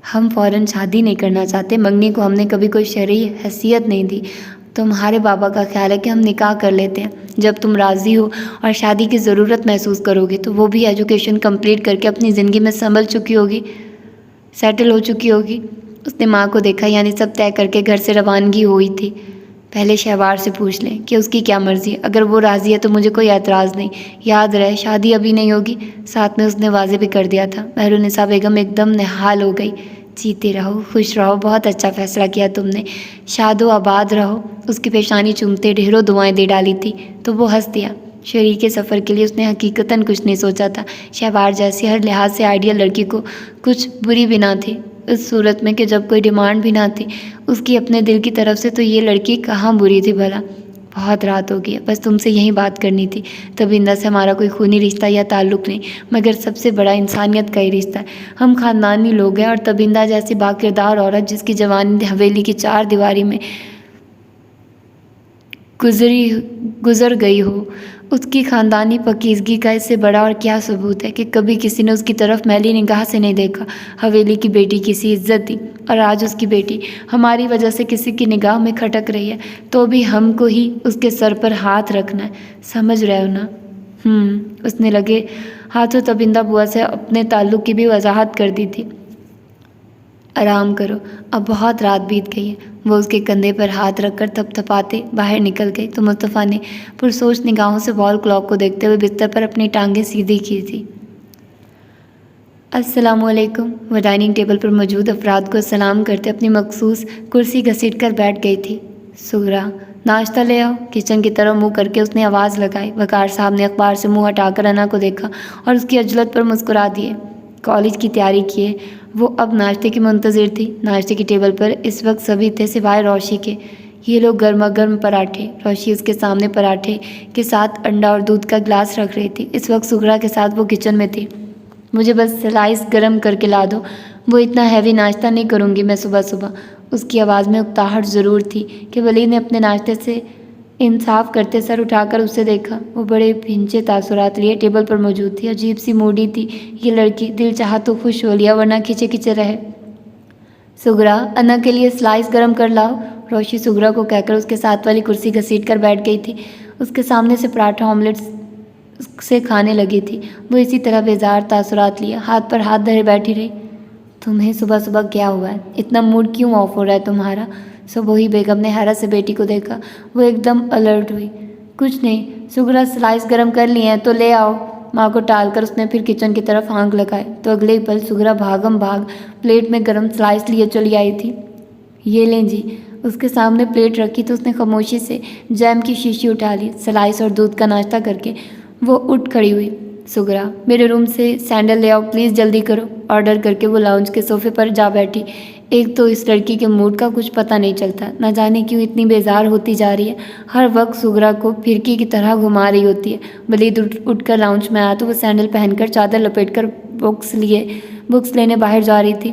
ہم فوراً شادی نہیں کرنا چاہتے. منگنی کو ہم نے کبھی کوئی شرعی حیثیت نہیں دی. تمہارے بابا کا خیال ہے کہ ہم نکاح کر لیتے ہیں. جب تم راضی ہو اور شادی کی ضرورت محسوس کرو گی تو وہ بھی ایجوکیشن کمپلیٹ کر کے اپنی زندگی میں سنبھل چکی ہوگی، سیٹل ہو چکی ہوگی. اس نے ماں کو دیکھا. یعنی سب طے کر کے گھر سے روانگی ہوئی تھی. پہلے شہوار سے پوچھ لیں کہ اس کی کیا مرضی ہے. اگر وہ راضی ہے تو مجھے کوئی اعتراض نہیں. یاد رہے شادی ابھی نہیں ہوگی. ساتھ میں اس نے واضح بھی کر دیا تھا. مہرالنساء بیگم ایک دم نہال ہو گئی. جیتے رہو، خوش رہو، بہت اچھا فیصلہ کیا تم نے، شاد و آباد رہو. اس کی پیشانی چومتے ڈھیروں دعائیں دے ڈالی تھی تو وہ ہنس دیا. شریک سفر کے لیے اس نے حقیقتاً کچھ نہیں سوچا تھا. شہوار جیسی ہر لحاظ سے آئیڈیل لڑکی کو کچھ بری بھی نہ تھی، اس صورت میں کہ جب کوئی ڈیمانڈ بھی نہ تھی اس کی اپنے دل کی طرف سے، تو یہ لڑکی کہاں بری تھی بھلا. بہت رات ہو گئی ہے، بس تم سے یہی بات کرنی تھی. تابندہ سے ہمارا کوئی خونی رشتہ یا تعلق نہیں، مگر سب سے بڑا انسانیت کا ہی رشتہ ہے. ہم خاندانی لوگ ہیں، اور تابندہ جیسی باکردار عورت جس کی جوانی حویلی کی 4 دیواری میں گزر گئی ہو، اس کی خاندانی پاکیزگی کا اس سے بڑا اور کیا ثبوت ہے کہ کبھی کسی نے اس کی طرف میلی نگاہ سے نہیں دیکھا. حویلی کی بیٹی کسی عزت دی، اور آج اس کی بیٹی ہماری وجہ سے کسی کی نگاہ میں کھٹک رہی ہے تو بھی ہم کو ہی اس کے سر پر ہاتھ رکھنا ہے. سمجھ رہے ہو نا؟ اس نے لگے ہاتھوں تابندہ بوا سے اپنے تعلق کی بھی وضاحت کر دی تھی. آرام کرو، اب بہت رات بیت گئی ہے. وہ اس کے کندھے پر ہاتھ رکھ کر تھپ تھپاتے باہر نکل گئی تو مصطفیٰ نے پرسوچ نگاہوں سے وال کلاک کو دیکھتے ہوئے بستر پر اپنی ٹانگیں سیدھی کی تھی. السلام علیکم. وہ ڈائننگ ٹیبل پر موجود افراد کو سلام کرتے اپنی مخصوص کرسی گھسیٹ کر بیٹھ گئی تھی. سغرا، ناشتہ لے آؤ. کچن کی طرف منہ کر کے اس نے آواز لگائی. وقار صاحب نے اخبار سے منہ ہٹا کر انا کو دیکھا اور اس کی عجلت پر مسکرا دیے. کالج کی تیاری کیے. وہ اب ناشتے کی منتظر تھی. ناشتے کی ٹیبل پر اس وقت سبھی تھے سوائے روشی کے. یہ لوگ گرما گرم پراٹھے، روشی اس کے سامنے پراٹھے کے ساتھ انڈا اور دودھ کا گلاس رکھ رہی تھی. اس وقت سغرا کے ساتھ وہ کچن میں تھی. مجھے بس سلائس گرم کر کے لا دو، وہ اتنا ہیوی ناشتہ نہیں کروں گی میں صبح صبح. اس کی آواز میں اکتاہٹ ضرور تھی کہ ولید نے اپنے ناشتے سے انصاف کرتے سر اٹھا کر اسے دیکھا. وہ بڑے بھینچے تاثرات لیے ٹیبل پر موجود تھی. عجیب سی موڈی تھی یہ لڑکی. دل چاہا تو خوش ہو لیا ورنہ کھچے کھچے رہے. سغرا، انا کے لیے سلائس گرم کر لاؤ. روشی سغرا کو کہہ کر اس کے ساتھ والی کرسی گھسیٹ کر بیٹھ گئی تھی. اس کے سامنے سے پراٹھا آملیٹ سے کھانے لگی تھی. وہ اسی طرح بیزار تاثرات لیے ہاتھ پر ہاتھ دھرے بیٹھی رہی. تمہیں صبح صبح کیا ہوا ہے؟ اتنا موڈ کیوں آف ہو رہا ہے تمہارا؟ صبوحی بیگم نے حیرت سے بیٹی کو دیکھا. وہ ایک دم الرٹ ہوئی. کچھ نہیں سغرا، سلائس گرم کر لی ہیں تو لے آؤ. ماں کو ٹال کر اس نے پھر کچن کی طرف آنکھ لگائے تو اگلے ہی پل سغرا بھاگم بھاگ پلیٹ میں گرم سلائس لیے چلی آئی تھی. یہ لیں جی. اس کے سامنے پلیٹ رکھی تو اس نے خاموشی سے جیم کی شیشی اٹھا لی. سلائس اور دودھ کا ناشتہ کر کے وہ اٹھ کھڑی ہوئی. سغرا، میرے روم سے سینڈل لے آؤ پلیز، جلدی کرو. آرڈر کر کے وہ لاؤنج کے صوفے پر جا بیٹھی. ایک تو اس لڑکی کے موڈ کا کچھ پتہ نہیں چلتا، نہ جانے کیوں اتنی بیزار ہوتی جا رہی ہے. ہر وقت سغرا کو پھرکی کی طرح گھما رہی ہوتی ہے. ولید اٹھ کر لاؤنج میں آیا تو وہ سینڈل پہن کر چادر لپیٹ کر بکس لینے باہر جا رہی تھی.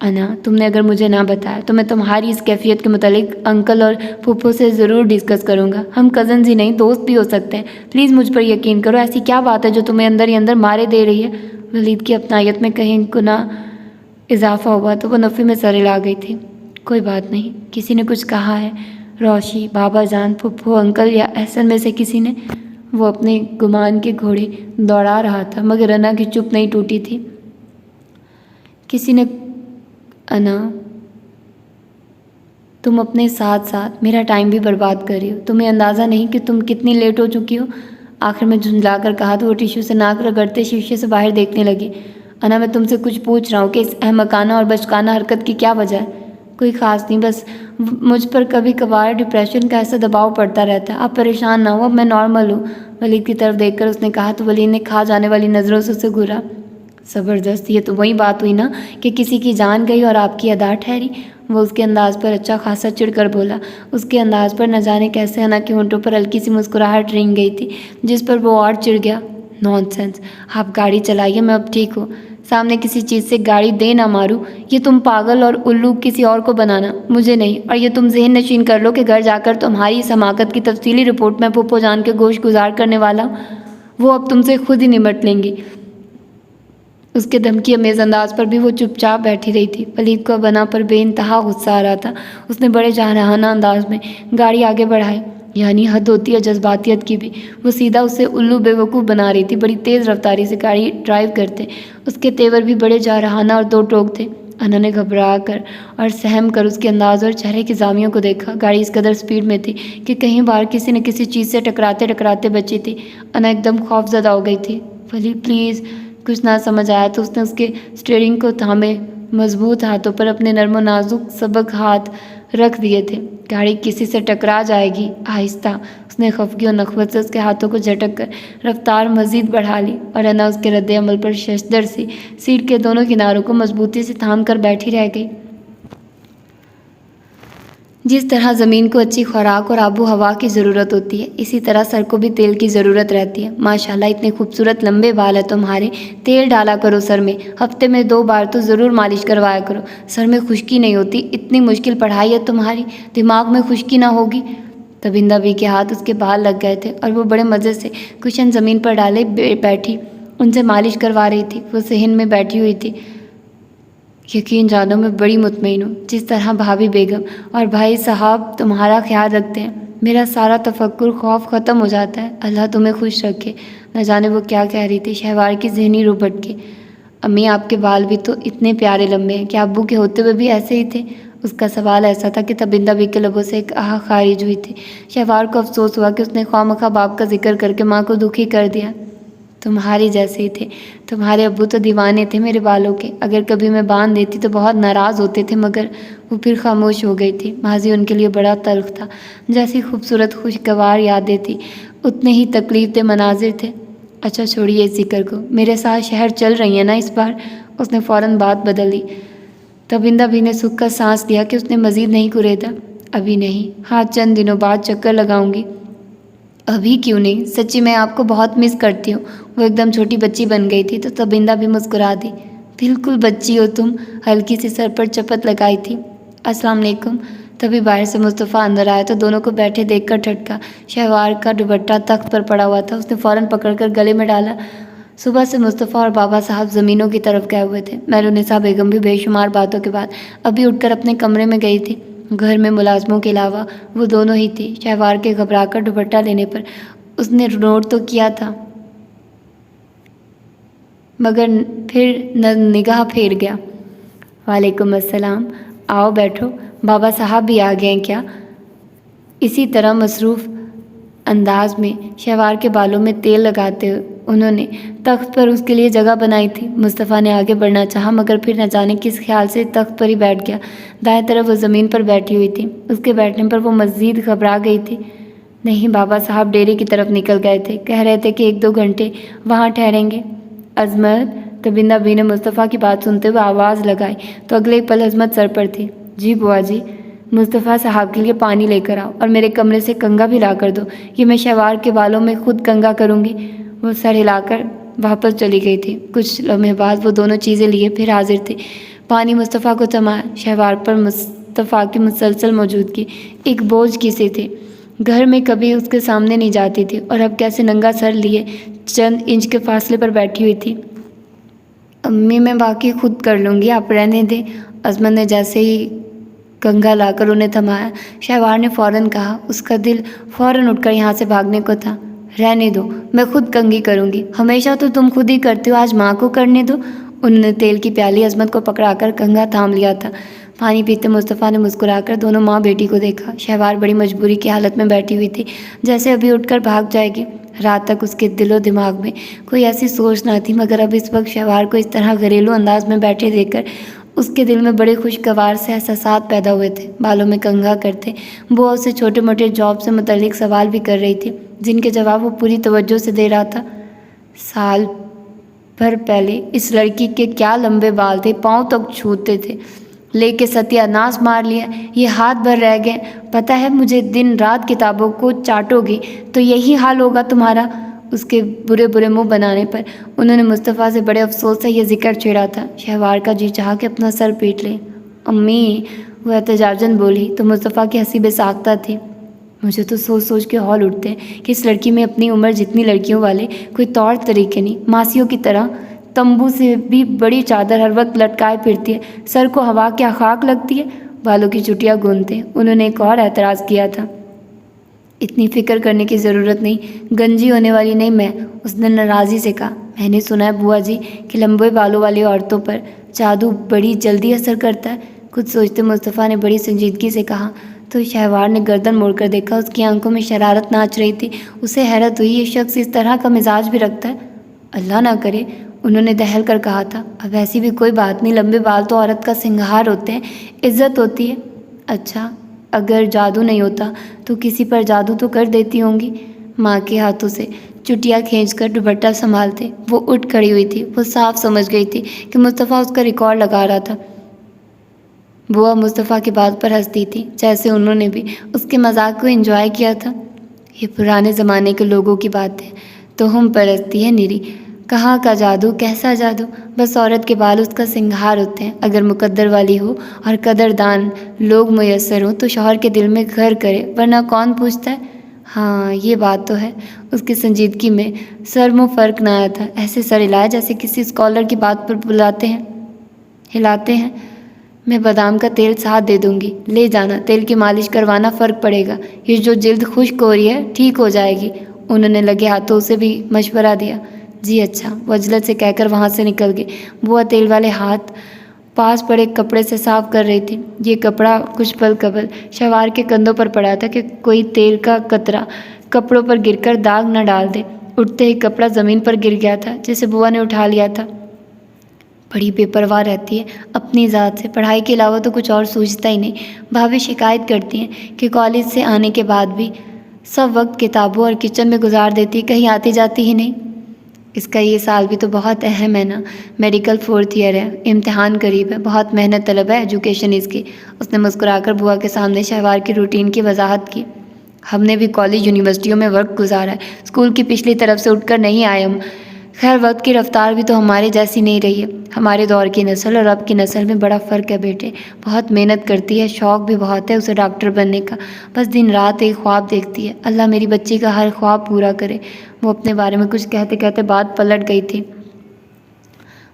انا تم نے اگر مجھے نہ بتایا تو میں تمہاری اس کیفیت کے متعلق انکل اور پھپھو سے ضرور ڈسکس کروں گا. ہم کزنز ہی نہیں دوست بھی ہو سکتے ہیں. پلیز مجھ پر یقین کرو. ایسی کیا بات ہے جو تمہیں اندر ہی اندر مارے دے رہی ہے؟ ولید کی اپنائیت میں کہیں گنا اضافہ ہوا تو وہ نفی میں سر ہلا گئی تھی. کوئی بات نہیں، کسی نے کچھ کہا ہے. روشی، بابا جان، پھپھو، انکل یا احسن میں سے کسی نے. وہ اپنے گمان کے گھوڑے دوڑا رہا تھا مگر انا کی چپ نہیں ٹوٹی تھی. کسی نے انا تم اپنے ساتھ ساتھ میرا ٹائم بھی برباد کر رہی ہو. تمہیں اندازہ نہیں کہ تم کتنی لیٹ ہو چکی ہو. آخر میں جھنجھلا کر کہا تو وہ ٹیشو سے ناک رگڑتے شیشے سے باہر دیکھنے لگی. انا میں تم سے کچھ پوچھ رہا ہوں کہ اس احمقانہ اور بچکانہ حرکت کی کیا وجہ ہے؟ کوئی خاص نہیں، بس مجھ پر کبھی کبھار ڈپریشن کا ایسا دباؤ پڑتا رہتا ہے. آپ پریشان نہ ہو، اب میں نارمل ہوں. ولید کی طرف دیکھ کر اس نے کہا تو ولید نے کھا جانے والی نظروں سے اسے گھورا. زبردست، یہ تو وہی بات ہوئی نا کہ کسی کی جان گئی اور آپ کی ادا ٹھہری. وہ اس کے انداز پر اچھا خاصا چڑھ کر بولا. اس کے انداز پر نہ جانے کیسے انا کے ہونٹوں پر ہلکی سی مسکراہٹ رنگ گئی تھی جس پر وہ اور چڑھ گیا. نان سینس، آپ گاڑی چلائیے، میں اب ٹھیک ہوں. سامنے کسی چیز سے گاڑی دے نہ ماروں. یہ تم پاگل اور الو کسی اور کو بنانا، مجھے نہیں. اور یہ تم ذہن نشین کر لو کہ گھر جا کر تمہاری اس حماقت کی تفصیلی رپورٹ میں پھپھو جان کے گوش گزار کرنے والا ہوں. وہ اب تم سے خود ہی نمٹ لیں گی. اس کے دھمکی امیز انداز پر بھی وہ چپ چاپ بیٹھی رہی تھی. ولید کو اب انا پر بے انتہا غصہ آ رہا تھا. اس نے بڑے جارحانہ انداز میں گاڑی آگے بڑھائی. یعنی حد ہوتی ہے جذباتیت کی بھی. وہ سیدھا اسے الو بے وقوف بنا رہی تھی. بڑی تیز رفتاری سے گاڑی ڈرائیو کرتے اس کے تیور بھی بڑے جارحانہ اور دو ٹوک تھے. انا نے گھبرا کر اور سہم کر اس کے انداز اور چہرے کی زاویوں کو دیکھا. گاڑی اس قدر سپیڈ میں تھی کہ کہیں بار کسی نہ کسی چیز سے ٹکراتے ٹکراتے بچی تھی. انا ایک دم خوف زدہ ہو گئی تھی. ولید پلیز. کچھ نہ سمجھ آیا تو اس نے اس کے اسٹیئرنگ کو تھامے مضبوط ہاتھوں پر اپنے نرم و نازک سبک ہاتھ رکھ دیے تھے. گاڑی کسی سے ٹکرا جائے گی. آہستہ. اس نے خفگی اور نخوت سے اس کے ہاتھوں کو جھٹک کر رفتار مزید بڑھا لی اور انا اس کے رد عمل پر ششدر سی سیٹ کے دونوں کناروں کو مضبوطی سے تھام کر بیٹھی رہ گئی. جس طرح زمین کو اچھی خوراک اور آب و ہوا کی ضرورت ہوتی ہے، اسی طرح سر کو بھی تیل کی ضرورت رہتی ہے. ماشاءاللہ اتنے خوبصورت لمبے بال ہیں تمہارے. تیل ڈالا کرو سر میں. ہفتے میں 2 بار تو ضرور مالش کروایا کرو. سر میں خشکی نہیں ہوتی. اتنی مشکل پڑھائی ہے تمہاری، دماغ میں خشکی نہ ہوگی. تبندہ بی کے ہاتھ اس کے بال لگ گئے تھے اور وہ بڑے مزے سے کشن زمین پر ڈالے بیٹھی ان سے مالش کروا رہی تھی. وہ صحن میں بیٹھی ہوئی تھی. یقین جانو میں بڑی مطمئن ہوں. جس طرح بھابھی بیگم اور بھائی صاحب تمہارا خیال رکھتے ہیں، میرا سارا تفکر خوف ختم ہو جاتا ہے. اللہ تمہیں خوش رکھے. نہ جانے وہ کیا کہہ رہی تھی. شہوار کی ذہنی روح بھٹکی. امی آپ کے بال بھی تو اتنے پیارے لمبے ہیں، کیا ابو کے ہوتے ہوئے بھی ایسے ہی تھے؟ اس کا سوال ایسا تھا کہ تبندہ بی کے لبوں سے ایک آہ خارج ہوئی تھی. شہوار کو افسوس ہوا کہ اس نے خواہ باپ کا ذکر کر کے ماں کو دکھی کر دیا. تمہاری جیسے ہی تھے. تمہارے ابو تو دیوانے تھے میرے بالوں کے. اگر کبھی میں باندھ دیتی تو بہت ناراض ہوتے تھے مگر وہ پھر خاموش ہو گئی تھی. ماضی ان کے لیے بڑا تلخ تھا. جیسی خوبصورت خوشگوار یادیں تھیں اتنے ہی تکلیف دہ مناظر تھے. اچھا چھوڑیے اس ذکر کو. میرے ساتھ شہر چل رہی ہیں نا اس بار؟ اس نے فوراً بات بدل لی. تبندہ بھی نے سکھ کا سانس لیا کہ اس نے مزید نہیں کریدا. ابھی نہیں. ہاں چند دنوں بعد چکر لگاؤں گی. ابھی کیوں نہیں؟ سچی میں آپ کو بہت مس کرتی ہوں. وہ ایک دم چھوٹی بچی بن گئی تھی تو تبندہ بھی مسکرا دی. بالکل بچی ہو تم. ہلکی سی سر پر چپت لگائی تھی. السلام علیکم. تبھی باہر سے مصطفیٰ اندر آیا تو دونوں کو بیٹھے دیکھ کر ٹھٹکا. شہوار کا دوپٹہ تخت پر پڑا ہوا تھا. اس نے فوراً پکڑ کر گلے میں ڈالا. صبح سے مصطفیٰ اور بابا صاحب زمینوں کی طرف گئے ہوئے تھے. میرونسا بیگم بھی بے شمار باتوں کے بعد ابھی اٹھ کر اپنے کمرے میں گئی تھی. گھر میں ملازموں کے علاوہ وہ دونوں ہی تھی. شہوار کے گھبرا کر دوپٹہ لینے پر اس نے نوٹ تو کیا تھا مگر پھر نگاہ پھیر گیا. وعلیکم السلام. آؤ بیٹھو. بابا صاحب بھی آ گئے ہیں کیا؟ اسی طرح مصروف انداز میں شہوار کے بالوں میں تیل لگاتے انہوں نے تخت پر اس کے لیے جگہ بنائی تھی. مصطفیٰ نے آگے بڑھنا چاہا مگر پھر نہ جانے کس خیال سے تخت پر ہی بیٹھ گیا. دائیں طرف وہ زمین پر بیٹھی ہوئی تھی. اس کے بیٹھنے پر وہ مزید گھبرا گئی تھی. نہیں، بابا صاحب ڈیری کی طرف نکل گئے تھے. کہہ رہے تھے کہ 1-2 گھنٹے وہاں ٹھہریں گے. عظمت. تبندہ بی نے مصطفیٰ کی بات سنتے ہوئے آواز لگائی تو اگلے پل عظمت سر پر تھی. جی بوا جی. مصطفیٰ صاحب کے لیے پانی لے کر آؤ اور میرے کمرے سے کنگھا بھی لا کر دو. یہ میں شہوار کے بالوں میں خود کنگھا کروں گی. وہ سر ہلا کر واپس چلی گئی تھی. کچھ لمحے بعد وہ دونوں چیزیں لیے پھر حاضر تھی. پانی مصطفیٰ کو تھمایا۔ شہوار پر مصطفیٰ کی مسلسل موجودگی ایک بوجھ کی سی تھی۔ گھر میں کبھی اس کے سامنے نہیں جاتی تھی اور اب کیسے ننگا سر لیے چند انچ کے فاصلے پر بیٹھی ہوئی تھی۔ امی میں باقی خود کر لوں گی، آپ رہنے دیں۔ عظمت نے جیسے ہی کنگھا لا کر انہیں تھمایا، شہوار نے فوراً کہا۔ اس کا دل فوراً اٹھ کر یہاں سے بھاگنے کو تھا۔ رہنے دو، میں خود کنگھی کروں گی، ہمیشہ تو تم خود ہی کرتے ہو، آج ماں کو کرنے دو۔ انہوں نے تیل کی پیالی عظمت کو پکڑا کر کنگھا تھام لیا تھا۔ پانی پیتے مصطفیٰ نے مسکرا کر دونوں ماں بیٹی کو دیکھا۔ شہوار بڑی مجبوری کی حالت میں بیٹھی ہوئی تھی، جیسے ابھی اٹھ کر بھاگ جائے گی۔ رات تک اس کے دل و دماغ میں کوئی ایسی سوچ نہ تھی، مگر اب اس وقت شہوار کو اس طرح گھریلو انداز میں بیٹھے دیکھ کر اس کے دل میں بڑے خوشگوار سے احساسات پیدا ہوئے تھے۔ بالوں میں کنگھا کرتے وہ اسے چھوٹے موٹے جاب سے متعلق سوال بھی کر رہی تھی، جن کے جواب وہ پوری توجہ سے دے رہا تھا۔ سال بھر پہلے اس لڑکی کے کیا لمبے بال تھے، پاؤں تک چھوتے تھے، لے کے ستیہ ناش مار لیا، یہ ہاتھ بھر رہ گئے۔ پتہ ہے مجھے، دن رات کتابوں کو چاٹو گی تو یہی حال ہوگا تمہارا۔ اس کے برے برے منہ بنانے پر انہوں نے مصطفیٰ سے بڑے افسوس سے یہ ذکر چھیڑا تھا۔ شہوار کا جی چاہا کہ اپنا سر پیٹ لے۔ امی، وہ احتجاجاً بولی تو مصطفیٰ کی ہنسی بے ساختہ تھی۔ مجھے تو سوچ سوچ کے ہول اٹھتے ہیں کہ اس لڑکی میں اپنی عمر جتنی لڑکیوں والے کوئی طور طریقے نہیں، ماسیوں کی طرح تمبو سے بھی بڑی چادر ہر وقت لٹکائے پھرتی ہے، سر کو ہوا کیا خاک لگتی ہے، بالوں کی چٹیاں گوندتے۔ انہوں نے ایک اور اعتراض کیا تھا۔ اتنی فکر کرنے کی ضرورت نہیں، گنجی ہونے والی نہیں میں، اس نے ناراضی سے کہا۔ میں نے سنا ہے بوا جی کہ لمبے بالوں والی عورتوں پر جادو بڑی جلدی اثر کرتا ہے۔ کچھ سوچتے مصطفیٰ نے بڑی سنجیدگی سے کہا۔ تو شہوار نے گردن موڑ کر دیکھا، اس کی آنکھوں میں شرارت ناچ رہی تھی۔ اسے حیرت ہوئی، یہ شخص اس طرح کا مزاج بھی رکھتا ہے۔ اللہ نہ کرے، انہوں نے دہل کر کہا تھا۔ اب ایسی بھی کوئی بات نہیں، لمبے بال تو عورت کا سنگھار ہوتے ہیں، عزت ہوتی ہے۔ اچھا، اگر جادو نہیں ہوتا تو کسی پر جادو تو کر دیتی ہوں گی۔ ماں کے ہاتھوں سے چٹیاں کھینچ کر دوپٹہ سنبھالتے وہ اٹھ کھڑی ہوئی تھی۔ وہ صاف سمجھ گئی تھی کہ مصطفیٰ اس کا ریکارڈ لگا رہا تھا۔ بوا مصطفیٰ کی بات پر ہنستی تھی، جیسے انہوں نے بھی اس کے مذاق کو انجوائے کیا تھا۔ یہ پرانے زمانے کے لوگوں کی بات ہے، توہم پرستی ہے نری۔ کہاں کا جادو، کیسا جادو؟ بس عورت کے بال اس کا سنگھار ہوتے ہیں۔ اگر مقدر والی ہو اور قدردان لوگ میسر ہوں تو شوہر کے دل میں گھر کرے، ورنہ کون پوچھتا ہے؟ ہاں یہ بات تو ہے۔ اس کی سنجیدگی میں سر منہ فرق نہ آیا تھا، ایسے سر ہلایا جیسے کسی اسکالر کی بات پر ہلاتے ہیں۔ میں بادام کا تیل ساتھ دے دوں گی، لے جانا، تیل کی مالش کروانا، فرق پڑے گا، یہ جو جلد خشک ہو رہی ہے ٹھیک ہو جائے گی۔ انہوں نے لگے ہاتھوں سے بھی مشورہ دیا۔ جی اچھا، وہ عجلت سے کہہ کر وہاں سے نکل گئے۔ بوا تیل والے ہاتھ پاس پڑے کپڑے سے صاف کر رہی تھی۔ یہ کپڑا کچھ پل قبل شہوار کے کندھوں پر پڑا تھا کہ کوئی تیل کا قطرہ کپڑوں پر گر کر داغ نہ ڈال دے۔ اٹھتے ہی کپڑا زمین پر گر گیا تھا، جسے بوا نے اٹھا لیا تھا۔ بڑی بے پرواہ رہتی ہے اپنی ذات سے، پڑھائی کے علاوہ تو کچھ اور سوچتا ہی نہیں۔ بھابھی شکایت کرتی ہیں کہ کالج سے آنے کے بعد بھی سب وقت کتابوں اور کچن میں گزار دیتی، کہیں آتی جاتی ہی نہیں۔ اس کا یہ سال بھی تو بہت اہم ہے نا، میڈیکل 4th ایئر ہے، امتحان قریب ہے، بہت محنت طلب ہے ایجوکیشن اس کی۔ اس نے مسکرا کر بوا کے سامنے شہوار کی روٹین کی وضاحت کی۔ ہم نے بھی کالج یونیورسٹیوں میں وقت گزارا ہے، اسکول کی پچھلی طرف سے اٹھ کر نہیں آئے ہم۔ خیر وقت کی رفتار بھی تو ہمارے جیسی نہیں رہی ہے۔ ہمارے دور کی نسل اور اب کی نسل میں بڑا فرق ہے بیٹے، بہت محنت کرتی ہے، شوق بھی بہت ہے اسے ڈاکٹر بننے کا، بس دن رات ایک خواب دیکھتی ہے، اللہ میری بچی کا ہر خواب پورا کرے۔ وہ اپنے بارے میں کچھ کہتے کہتے بات پلٹ گئی تھی۔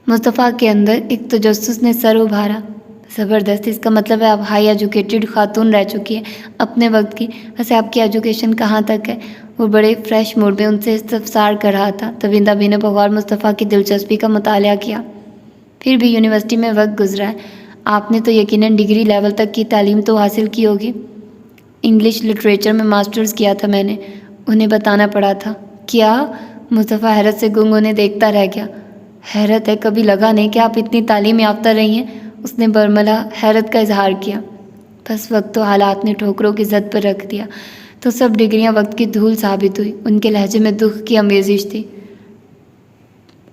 مصطفیٰ کے اندر ایک تجسس نے سر ابھارا۔ زبردست، اس کا مطلب ہے آپ ہائی ایجوکیٹڈ خاتون رہ چکی ہے اپنے وقت کی۔ ویسے آپ کی ایجوکیشن کہاں تک ہے؟ وہ بڑے فریش موڈ میں ان سے استفسار کر رہا تھا۔ تویندہ بھی نے بغور مصطفیٰ کی دلچسپی کا مطالعہ کیا۔ پھر بھی یونیورسٹی میں وقت گزرا ہے، آپ نے تو یقیناً ڈگری لیول تک کی تعلیم تو حاصل کی ہوگی۔ انگلش لٹریچر میں ماسٹرز کیا تھا میں نے، انہیں بتانا پڑا تھا۔ کیا؟ مصطفیٰ حیرت سے گنگ انہیں دیکھتا رہ گیا۔ حیرت ہے، کبھی لگا نہیں کہ آپ اتنی تعلیم یافتہ رہی ہیں، اس نے برملا حیرت کا اظہار کیا۔ بس وقت و حالات نے ٹھوکروں کی زد پر رکھ دیا تو سب ڈگریاں وقت کی دھول ثابت ہوئی۔ ان کے لہجے میں دکھ کی آمیزش تھی۔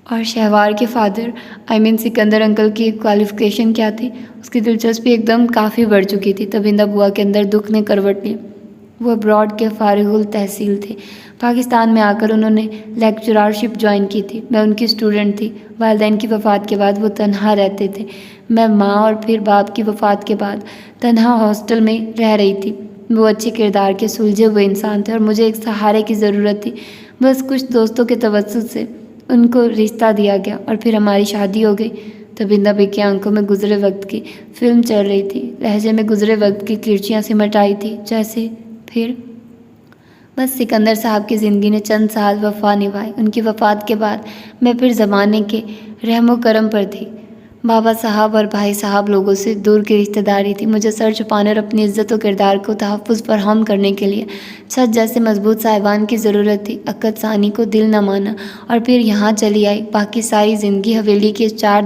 اور شہوار کے فادر سکندر انکل کی کوالیفیکیشن کیا تھی؟ اس کی دلچسپی ایک دم کافی بڑھ چکی تھی۔ تویندہ بوا کے اندر دکھ نے کروٹ لی۔ وہ ابراڈ کے فارغ التحصیل تھے۔ پاکستان میں آ کر انہوں نے لیکچرارشپ جوائن کی تھی۔ میں ان کی اسٹوڈنٹ تھی۔ والدین کی وفات کے بعد وہ تنہا رہتے تھے۔ میں ماں اور پھر باپ کی وفات کے بعد تنہا ہاسٹل میں رہ رہی تھی۔ وہ اچھے کردار کے سلجھے ہوئے انسان تھے اور مجھے ایک سہارے کی ضرورت تھی۔ بس کچھ دوستوں کے توسط سے ان کو رشتہ دیا گیا اور پھر ہماری شادی ہو گئی۔ تبندہ بی کی آنکھوں میں گزرے وقت کی فلم چل رہی تھی، لہجے میں گزرے وقت کی کرچیاں سمٹ آئی تھی، جیسے پھر بس سکندر صاحب کی زندگی نے چند سال وفا نبھائی۔ ان کی وفات کے بعد میں پھر زمانے کے رحم و کرم پر تھی۔ بابا صاحب اور بھائی صاحب لوگوں سے دور کی رشتہ داری تھی۔ مجھے سر چھپانے اور اپنی عزت و کردار کو تحفظ فراہم کرنے کے لیے چھت جیسے مضبوط صاحبان کی ضرورت تھی۔ عقد ثانی کو دل نہ مانا اور پھر یہاں چلی آئی۔ باقی ساری زندگی حویلی کی اس چار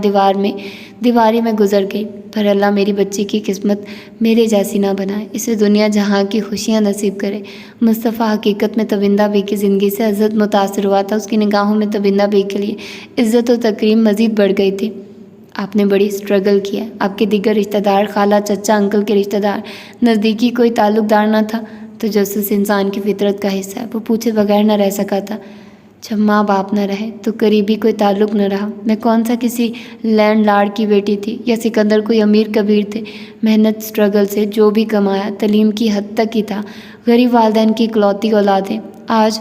دیواری میں گزر گئی، پر اللہ میری بچی کی قسمت میرے جیسی نہ بنائے، اسے دنیا جہاں کی خوشیاں نصیب کرے۔ مصطفیٰ حقیقت میں تبندہ بی کی زندگی سے عزت متاثر ہوا تھا۔ اس کی نگاہوں میں تبندہ بی کے لیے عزت و تکریم مزید بڑھ گئی تھی۔ آپ نے بڑی اسٹرگل کیا ہے۔ آپ کے دیگر رشتہ دار، خالہ، چچا، انکل کے رشتہ دار، نزدیکی کوئی تعلق دار نہ تھا۔ تجسس انسان کی فطرت کا حصہ ہے، وہ پوچھے بغیر نہ رہ سکا تھا۔ جب ماں باپ نہ رہے تو قریبی کوئی تعلق نہ رہا۔ میں کون سا کسی لینڈ لارڈ کی بیٹی تھی یا سکندر کوئی امیر کبیر تھے؟ محنت، اسٹرگل سے جو بھی کمایا تعلیم کی حد تک ہی تھا۔ غریب والدین کی اکلوتی اولادیں۔ آج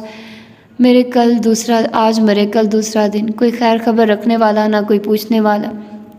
مرے کل دوسرا دن۔ کوئی خیر خبر رکھنے والا نہ کوئی پوچھنے والا،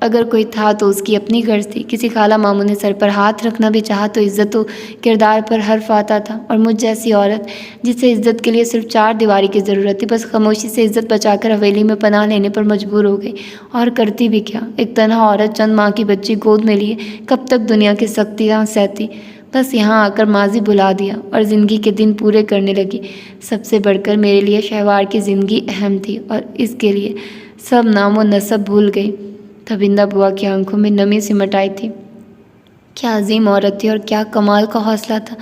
اگر کوئی تھا تو اس کی اپنی غرض تھی۔ کسی خالہ ماموں نے سر پر ہاتھ رکھنا بھی چاہا تو عزت و کردار پر حرف آتا تھا، اور مجھ جیسی عورت جسے عزت کے لیے صرف چار دیواری کی ضرورت تھی، بس خاموشی سے عزت بچا کر حویلی میں پناہ لینے پر مجبور ہو گئی۔ اور کرتی بھی کیا؟ ایک تنہا عورت چند ماہ کی بچی گود میں لیے کب تک دنیا کی سختیاں سہتی؟ بس یہاں آ کر ماضی بھلا دیا اور زندگی کے دن پورے کرنے لگی۔ سب سے بڑھ کر میرے لیے شہوار کی زندگی اہم تھی، اور اس کے لیے سب نام و نسب بھول گئی۔ تبندہ بوا کی آنکھوں میں نمی سمٹ آئی تھی۔ کیا عظیم عورت تھی اور کیا کمال کا حوصلہ تھا!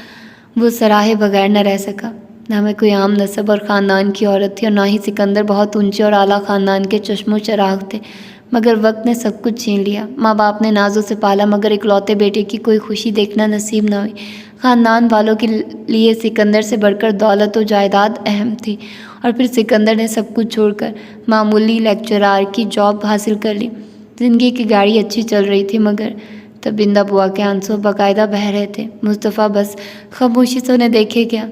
وہ سراہے بغیر نہ رہ سکا۔ نہ میں کوئی عام نسب اور خاندان کی عورت تھی اور نہ ہی سکندر بہت اونچے اور اعلیٰ خاندان کے چشم و چراغ تھے، مگر وقت نے سب کچھ چھین لیا۔ ماں باپ نے نازوں سے پالا، مگر اکلوتے بیٹے کی کوئی خوشی دیکھنا نصیب نہ ہوئی۔ خاندان والوں کے لیے سکندر سے بڑھ کر دولت و جائیداد اہم تھی، اور پھر سکندر نے سب کچھ چھوڑ کر معمولی لیکچرار کی جاب حاصل کر لی۔ زندگی کی گاڑی اچھی چل رہی تھی، مگر تبندہ بوا کے آنسو باقاعدہ بہہ رہے تھے۔ مصطفیٰ بس خاموشی سے انہیں دیکھے گیا۔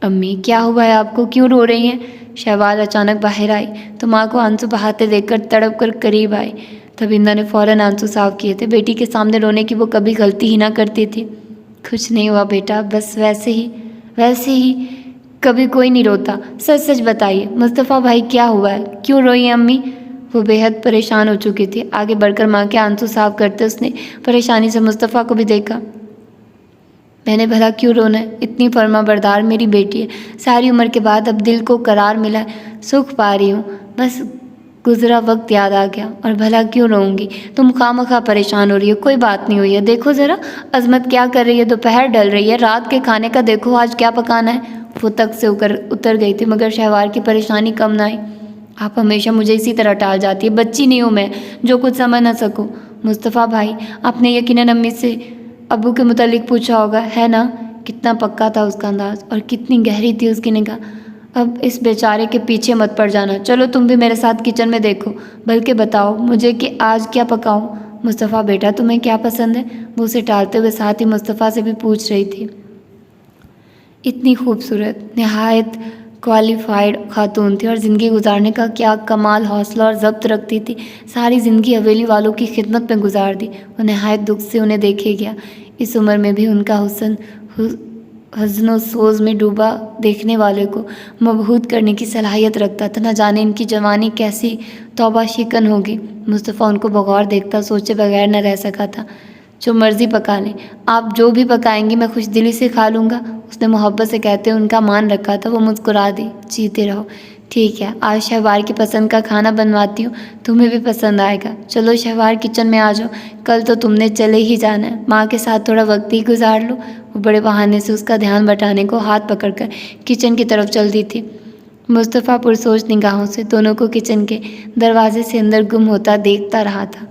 امی، کیا ہوا ہے آپ کو؟ کیوں رو رہی ہیں؟ شہوال اچانک باہر آئی تو ماں کو آنسو بہاتے دیکھ کر تڑپ کر قریب آئی۔ تبندہ نے فوراً آنسو صاف کیے تھے۔ بیٹی کے سامنے رونے کی وہ کبھی غلطی ہی نہ کرتی تھی۔ کچھ نہیں ہوا بیٹا، بس ویسے ہی کبھی کوئی نہیں روتا۔ سچ سچ بتائیے مصطفیٰ بھائی، کیا ہوا ہے؟ کیوں روئی ہیں امی؟ وہ بے حد پریشان ہو چکی تھی۔ آگے بڑھ کر ماں کے آنسو صاف کرتے اس نے پریشانی سے مصطفیٰ کو بھی دیکھا۔ میں نے بھلا کیوں رونا ہے؟ اتنی فرما بردار میری بیٹی ہے، ساری عمر کے بعد اب دل کو قرار ملا ہے، سکھ پا رہی ہوں، بس گزرا وقت یاد آ گیا، اور بھلا کیوں روؤں گی؟ تم خواہ پریشان ہو رہی ہو، کوئی بات نہیں ہوئی ہے۔ دیکھو ذرا عظمت کیا کر رہی ہے، دوپہر ڈل رہی ہے، رات کے کھانے کا دیکھو آج کیا پکانا ہے۔ وہ تک سے اتر گئی تھی، مگر شہوار کی پریشانی کم نہ آئی۔ آپ ہمیشہ مجھے اسی طرح ٹال جاتی ہے، بچی نہیں ہوں میں جو کچھ سمجھ نہ سکوں۔ مصطفیٰ بھائی، آپ نے یقیناً امی سے ابو کے متعلق پوچھا ہوگا، ہے نا؟ کتنا پکا تھا اس کا انداز اور کتنی گہری تھی اس کی نگاہ۔ اب اس بیچارے کے پیچھے مت پڑ جانا، چلو تم بھی میرے ساتھ کچن میں دیکھو، بلکہ بتاؤ مجھے کہ آج کیا پکاؤں۔ مصطفیٰ بیٹا، تمہیں کیا پسند ہے؟ وہ اسے ٹالتے ہوئے ساتھ ہی مصطفیٰ سے بھی پوچھ رہی تھی۔ اتنی خوبصورت، نہایت کوالیفائڈ خاتون تھی اور زندگی گزارنے کا کیا کمال حوصلہ اور ضبط رکھتی تھی۔ ساری زندگی حویلی والوں کی خدمت میں گزار دی۔ وہ نہایت دکھ سے انہیں دیکھے گیا۔ اس عمر میں بھی ان کا حسن حزن و سوز میں ڈوبا دیکھنے والے کو مبہوت کرنے کی صلاحیت رکھتا تھا۔ نہ جانے ان کی جوانی کیسی توبہ شکن ہوگی۔ مصطفیٰ ان کو بغور دیکھتا سوچے بغیر نہ رہ سکا تھا۔ جو مرضی پکا لیں، آپ جو بھی پکائیں گی میں خوش دلی سے کھا لوں گا، اس نے محبت سے کہتے ان کا مان رکھا تھا۔ وہ مسکرا دی۔ جیتے رہو، ٹھیک ہے، آج شہوار کی پسند کا کھانا بنواتی ہوں، تمہیں بھی پسند آئے گا۔ چلو شہوار، کچن میں آ جاؤ، کل تو تم نے چلے ہی جانا ہے، ماں کے ساتھ تھوڑا وقت ہی گزار لو۔ وہ بڑے بہانے سے اس کا دھیان بٹانے کو ہاتھ پکڑ کر کچن کی طرف چل دی تھی۔ مصطفیٰ پرسوچ نگاہوں سے دونوں کو کچن کے دروازے سے اندر گم ہوتا دیکھتا رہا تھا۔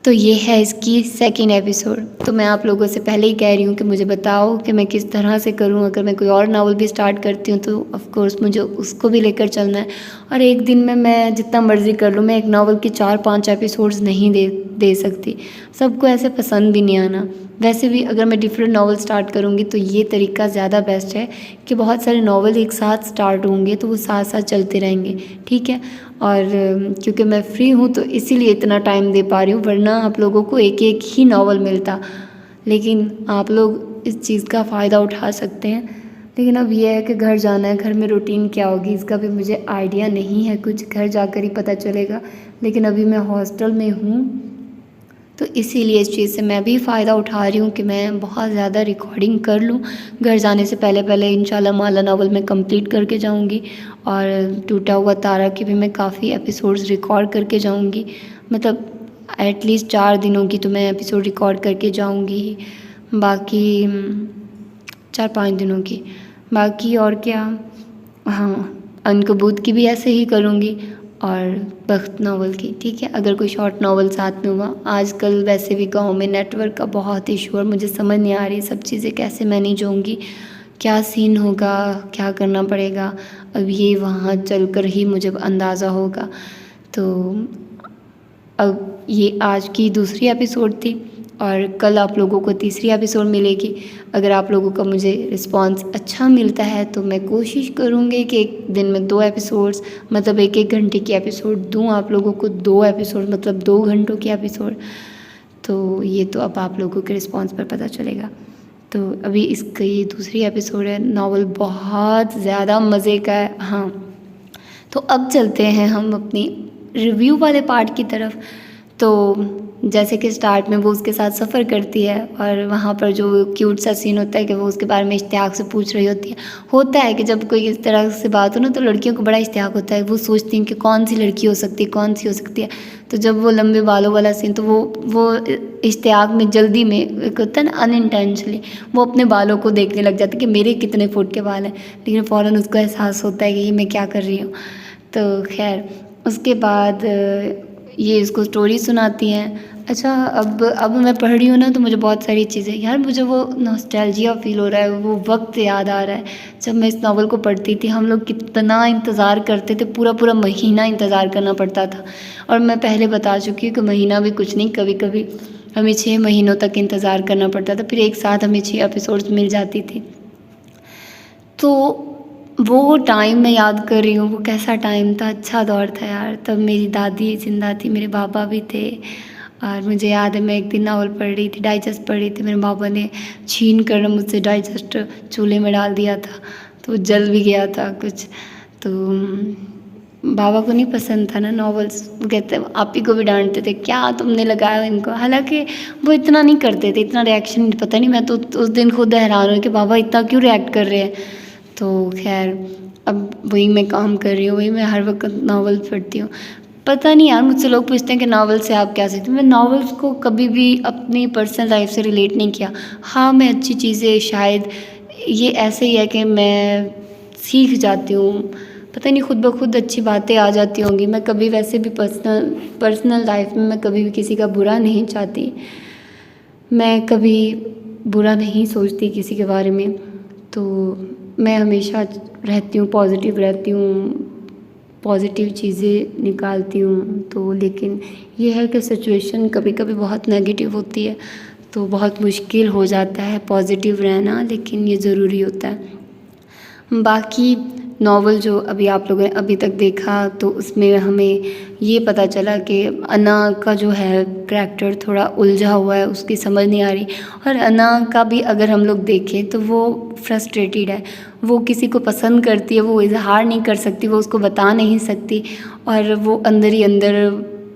تو یہ ہے اس کی سیکنڈ ایپیسوڈ. تو میں آپ لوگوں سے پہلے ہی کہہ رہی ہوں کہ مجھے بتاؤ کہ میں کس طرح سے کروں. اگر میں کوئی اور ناول بھی اسٹارٹ کرتی ہوں تو آف کورس مجھے اس کو بھی لے کر چلنا ہے. اور ایک دن میں جتنا مرضی کر لوں، میں ایک ناول کی 4-5 ایپیسوڈز نہیں دے سکتی. سب کو ایسے پسند بھی نہیں آنا. ویسے بھی اگر میں ڈفرینٹ ناول اسٹارٹ کروں گی تو یہ طریقہ زیادہ بیسٹ ہے کہ بہت سارے ناول ایک ساتھ اسٹارٹ ہوں گے تو وہ ساتھ ساتھ چلتے رہیں گے. ٹھیک ہے. اور کیونکہ میں فری ہوں تو اسی لیے اتنا ٹائم دے پا رہی ہوں، ورنہ آپ لوگوں کو ایک ایک ہی ناول ملتا. لیکن آپ لوگ اس چیز کا فائدہ اٹھا سکتے ہیں. لیکن اب یہ ہے کہ گھر جانا ہے، گھر میں روٹین کیا ہوگی اس کا بھی مجھے آئیڈیا نہیں ہے. کچھ گھر جا کر ہی پتہ چلے گا. لیکن ابھی میں ہاسٹل میں ہوں تو اسی لیے اس چیز سے میں بھی فائدہ اٹھا رہی ہوں کہ میں بہت زیادہ ریکارڈنگ کر لوں. گھر جانے سے پہلے انشاءاللہ مالا ناول میں کمپلیٹ کر کے جاؤں گی. اور ٹوٹا ہوا تارا کی بھی میں کافی ایپیسوڈز ریکارڈ کر کے جاؤں گی. مطلب ایٹ لیسٹ 4 دنوں کی تو میں ایپیسوڈ ریکارڈ کر کے جاؤں گی. باقی 4-5 دنوں کی. باقی اور کیا، ہاں عنکبوت کی بھی ایسے ہی کروں گی اور بخت ناول کی. ٹھیک ہے. اگر کوئی شارٹ ناول ساتھ میں ہوا. آج کل ویسے بھی گاؤں میں نیٹ ورک کا بہت ایشو ہے، مجھے سمجھ نہیں آ رہی سب چیزیں کیسے مینیج ہوں گی، کیا سین ہوگا، کیا کرنا پڑے گا. اب یہ وہاں چل کر ہی مجھے اندازہ ہوگا. تو اب یہ آج کی دوسری ایپیسوڈ تھی اور کل آپ لوگوں کو تیسری ایپیسوڈ ملے گی. اگر آپ لوگوں کا مجھے رسپانس اچھا ملتا ہے تو میں کوشش کروں گی کہ ایک دن میں 2 ایپیسوڈز مطلب 1 گھنٹے کی ایپیسوڈ دوں آپ لوگوں کو. 2 ایپیسوڈ مطلب 2 گھنٹوں کی ایپیسوڈ. تو یہ تو اب آپ لوگوں کے رسپانس پر پتہ چلے گا. تو ابھی اس کی دوسری ایپیسوڈ ہے. ناول بہت زیادہ مزے کا ہے. ہاں تو اب چلتے ہیں ہم اپنی ریویو والے پارٹ کی طرف. تو جیسے کہ سٹارٹ میں وہ اس کے ساتھ سفر کرتی ہے اور وہاں پر جو کیوٹ سا سین ہوتا ہے کہ وہ اس کے بارے میں اشتیاق سے پوچھ رہی ہوتی ہے. ہوتا ہے کہ جب کوئی اس طرح سے بات ہو نا تو لڑکیوں کو بڑا اشتیاق ہوتا ہے. وہ سوچتی ہیں کہ کون سی لڑکی ہو سکتی ہے، کون سی ہو سکتی ہے. تو جب وہ لمبے بالوں والا سین تو وہ اشتیاق میں جلدی میں ایک ہوتا ہے نا ان انٹینشنلی وہ اپنے بالوں کو دیکھنے لگ جاتی ہے کہ میرے کتنے فٹ کے بال ہیں. لیکن فوراً اس کو احساس ہوتا ہے کہ یہ میں کیا کر رہی ہوں. تو خیر اس کے بعد یہ اس کو اسٹوری سناتی ہیں. اچھا اب میں پڑھ رہی ہوں نا تو مجھے بہت ساری چیزیں یار مجھے وہ نوسٹیلجیا فیل ہو رہا ہے. وہ وقت یاد آ رہا ہے جب میں اس ناول کو پڑھتی تھی. ہم لوگ کتنا انتظار کرتے تھے، پورا مہینہ انتظار کرنا پڑتا تھا. اور میں پہلے بتا چکی ہوں کہ مہینہ بھی کچھ نہیں، کبھی کبھی ہمیں 6 مہینوں تک انتظار کرنا پڑتا تھا. پھر ایک ساتھ ہمیں 6 ایپیسوڈز مل جاتی تھی. تو وہ ٹائم میں یاد کر رہی ہوں، وہ کیسا ٹائم تھا. اچھا دور تھا یار. تب میری دادی زندہ تھی، میرے بابا بھی تھے. اور مجھے یاد ہے میں ایک دن ناول پڑھ رہی تھی، ڈائجسٹ پڑھ رہی تھی. میرے بابا نے چھین کر مجھ سے ڈائجسٹ چولہے میں ڈال دیا تھا تو جل بھی گیا تھا کچھ. تو بابا کو نہیں پسند تھا نا ناولس. وہ کہتے آپ ہی کو بھی ڈانٹتے تھے کیا تم نے لگایا ان کو. حالانکہ وہ اتنا نہیں کرتے تھے، اتنا ریئیکشن پتہ نہیں. میں تو اس دن خود حیران ہوئی کہ بابا اتنا کیوں ریئیکٹ کر رہے ہیں. تو خیر اب وہی میں کام کر رہی ہوں، وہی میں ہر وقت ناول پڑھتی ہوں. پتہ نہیں یار مجھ سے لوگ پوچھتے ہیں کہ ناول سے آپ کیا سیکھتے ہیں. میں ناولس کو کبھی بھی اپنی پرسنل لائف سے ریلیٹ نہیں کیا. ہاں میں اچھی چیزیں شاید یہ ایسے ہی ہے کہ میں سیکھ جاتی ہوں، پتہ نہیں خود بخود اچھی باتیں آ جاتی ہوں گی. میں کبھی ویسے بھی پرسنل لائف میں کبھی بھی کسی کا برا نہیں چاہتی. میں کبھی برا نہیں سوچتی کسی کے بارے میں. تو میں ہمیشہ رہتی ہوں پازیٹیو رہتی ہوں، پازیٹیو چیزیں نکالتی ہوں. تو لیکن یہ ہے کہ سچویشن کبھی کبھی بہت نیگیٹیو ہوتی ہے تو بہت مشکل ہو جاتا ہے پازیٹیو رہنا، لیکن یہ ضروری ہوتا ہے. باقی ناول جو ابھی آپ لوگوں نے ابھی تک دیکھا تو اس میں ہمیں یہ پتہ چلا کہ انا کا جو ہے کریکٹر تھوڑا الجھا ہوا ہے، اس کی سمجھ نہیں آ رہی. اور انا کا بھی اگر ہم لوگ دیکھیں تو وہ فرسٹریٹڈ ہے. وہ کسی کو پسند کرتی ہے، وہ اظہار نہیں کر سکتی، وہ اس کو بتا نہیں سکتی اور وہ اندر ہی اندر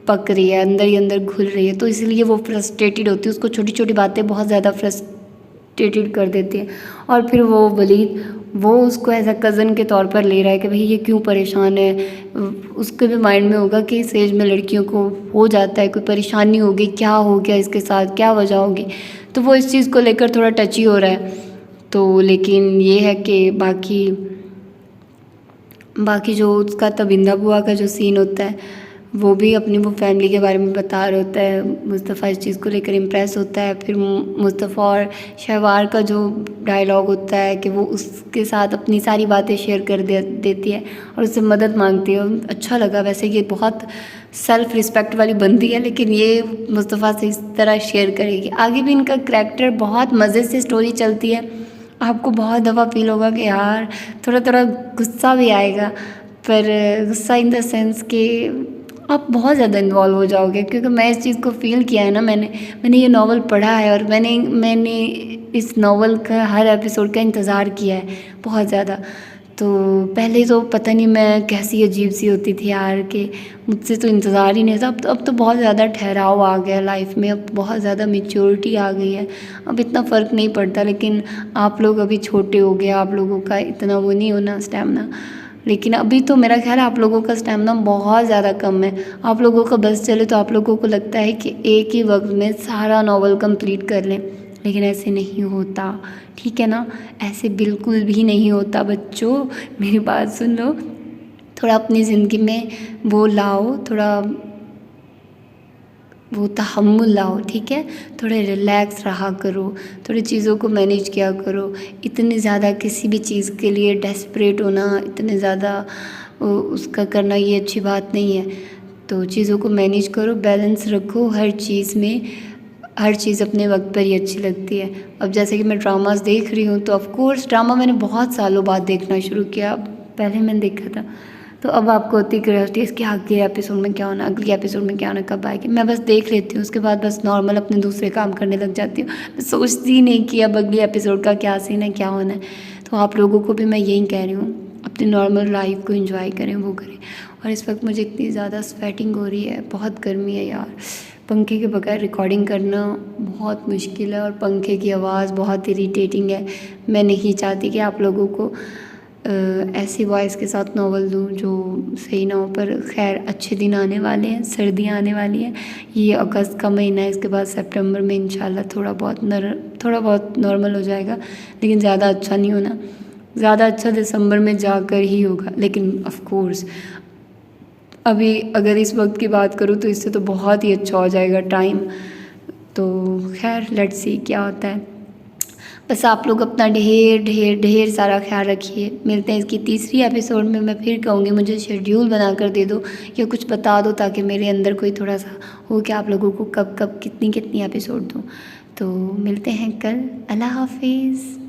پک رہی ہے، اندر ہی اندر گھل رہی ہے. تو اس لیے وہ فرسٹریٹڈ ہوتی ہے. اس کو چھوٹی چھوٹی باتیں بہت زیادہ فرسٹریٹڈ کر دیتی ہیں. اور پھر وہ ولید وہ اس کو ایز اے کزن کے طور پر لے رہا ہے کہ بھئی یہ کیوں پریشان ہے. اس کے بھی مائنڈ میں ہوگا کہ اس ایج میں لڑکیوں کو ہو جاتا ہے، کوئی پریشانی ہوگی، کیا ہو گیا اس کے ساتھ، کیا وجہ ہوگی. تو وہ اس چیز کو لے کر تھوڑا ٹچی ہو رہا ہے. تو لیکن یہ ہے کہ باقی جو اس کا تبندہ بوا کا جو سین ہوتا ہے وہ بھی اپنی وہ فیملی کے بارے میں بتا رہا ہوتا ہے، مصطفیٰ اس چیز کو لے کر امپریس ہوتا ہے. پھر مصطفیٰ اور شہوار کا جو ڈائلاگ ہوتا ہے کہ وہ اس کے ساتھ اپنی ساری باتیں شیئر کر دیتی ہے اور اس سے مدد مانگتی ہے. اچھا لگا. ویسے یہ بہت سیلف رسپیکٹ والی بندی ہے، لیکن یہ مصطفیٰ سے اس طرح شیئر کرے گی. آگے بھی ان کا کریکٹر بہت مزے سے اسٹوری چلتی ہے. آپ کو بہت دفعہ فیل ہوگا کہ یار تھوڑا غصہ بھی آئے گا، پر غصہ ان دا سینس کہ آپ بہت زیادہ انوالو ہو جاؤ گے، کیونکہ میں اس چیز کو فیل کیا ہے نا. میں نے یہ ناول پڑھا ہے اور میں نے اس ناول کا ہر ایپیسوڈ کا انتظار کیا ہے بہت زیادہ. تو پہلے تو پتہ نہیں میں کیسی عجیب سی ہوتی تھی یار کہ مجھ سے تو انتظار ہی نہیں تھا. اب تو بہت زیادہ ٹھہراؤ آ گیا لائف میں، اب بہت زیادہ میچورٹی آ گئی ہے، اب اتنا فرق نہیں پڑتا. لیکن آپ لوگ ابھی چھوٹے ہو گئے، آپ لوگوں کا اتنا وہ نہیں ہونا اسٹیمنا. لیکن ابھی تو میرا خیال ہے آپ لوگوں کا اسٹیمنا بہت زیادہ کم ہے. آپ لوگوں کا بس چلے تو آپ لوگوں کو لگتا ہے کہ ایک ہی وقت میں سارا ناول کمپلیٹ کر لیں، لیکن ایسے نہیں ہوتا. ٹھیک ہے نا، ایسے بالکل بھی نہیں ہوتا. بچوں میری بات سن لو، تھوڑا اپنی زندگی میں وہ لاؤ، تھوڑا وہ تحمل لاؤ. ٹھیک ہے، تھوڑے ریلیکس رہا کرو، تھوڑی چیزوں کو مینیج کیا کرو. اتنی زیادہ کسی بھی چیز کے لیے ڈیسپریٹ ہونا، اتنے زیادہ اس کا کرنا یہ اچھی بات نہیں ہے. تو چیزوں کو مینیج کرو، بیلنس رکھو ہر چیز میں. ہر چیز اپنے وقت پر ہی اچھی لگتی ہے. اب جیسے کہ میں ڈراماز دیکھ رہی ہوں، تو آف کورس ڈرامہ میں نے بہت سالوں بعد دیکھنا شروع کیا. پہلے میں نے دیکھا تھا، تو اب آپ کو ہوتی کیوریوسٹی اس کے اگلے ایپیسوڈ میں کیا ہونا، اگلی ایپیسوڈ میں کیا ہونا، کب آئے گی. میں بس دیکھ لیتی ہوں، اس کے بعد بس نارمل اپنے دوسرے کام کرنے لگ جاتی ہوں. میں سوچتی ہی نہیں کہ اب اگلی ایپیسوڈ کا کیا سین ہے، کیا ہونا ہے. تو آپ لوگوں کو بھی میں یہی کہہ رہی ہوں، اپنی نارمل لائف کو انجوائے کریں، وہ کریں. اور اس وقت مجھے اتنی زیادہ سویٹنگ ہو رہی ہے، بہت گرمی ہے یار. پنکھے کے بغیر ریکارڈنگ کرنا بہت مشکل ہے، اور پنکھے کی آواز بہت اریٹیٹنگ ہے. میں نہیں چاہتی کہ آپ لوگوں کو ایسی وائس کے ساتھ ناول دوں جو صحیح نہ ہو. پر خیر اچھے دن آنے والے ہیں، سردیاں آنے والی ہیں. یہ اگست کا مہینہ ہے، اس کے بعد سپٹمبر میں انشاءاللہ تھوڑا بہت نارمل ہو جائے گا. لیکن زیادہ اچھا نہیں ہونا. زیادہ اچھا دسمبر میں جا کر ہی ہوگا. لیکن آف کورس ابھی اگر اس وقت کی بات کروں تو اس سے تو بہت ہی اچھا ہو جائے گا ٹائم. تو خیر لیٹس سی کیا ہوتا ہے. بس آپ لوگ اپنا ڈھیر سارا خیال رکھیے. ملتے ہیں اس کی تیسری ایپیسوڈ میں. میں پھر کہوں گی مجھے شیڈیول بنا کر دے دو یا کچھ بتا دو، تاکہ میرے اندر کوئی تھوڑا سا ہو کہ آپ لوگوں کو کب کتنی ایپیسوڈ دوں. تو ملتے ہیں کل. اللہ حافظ.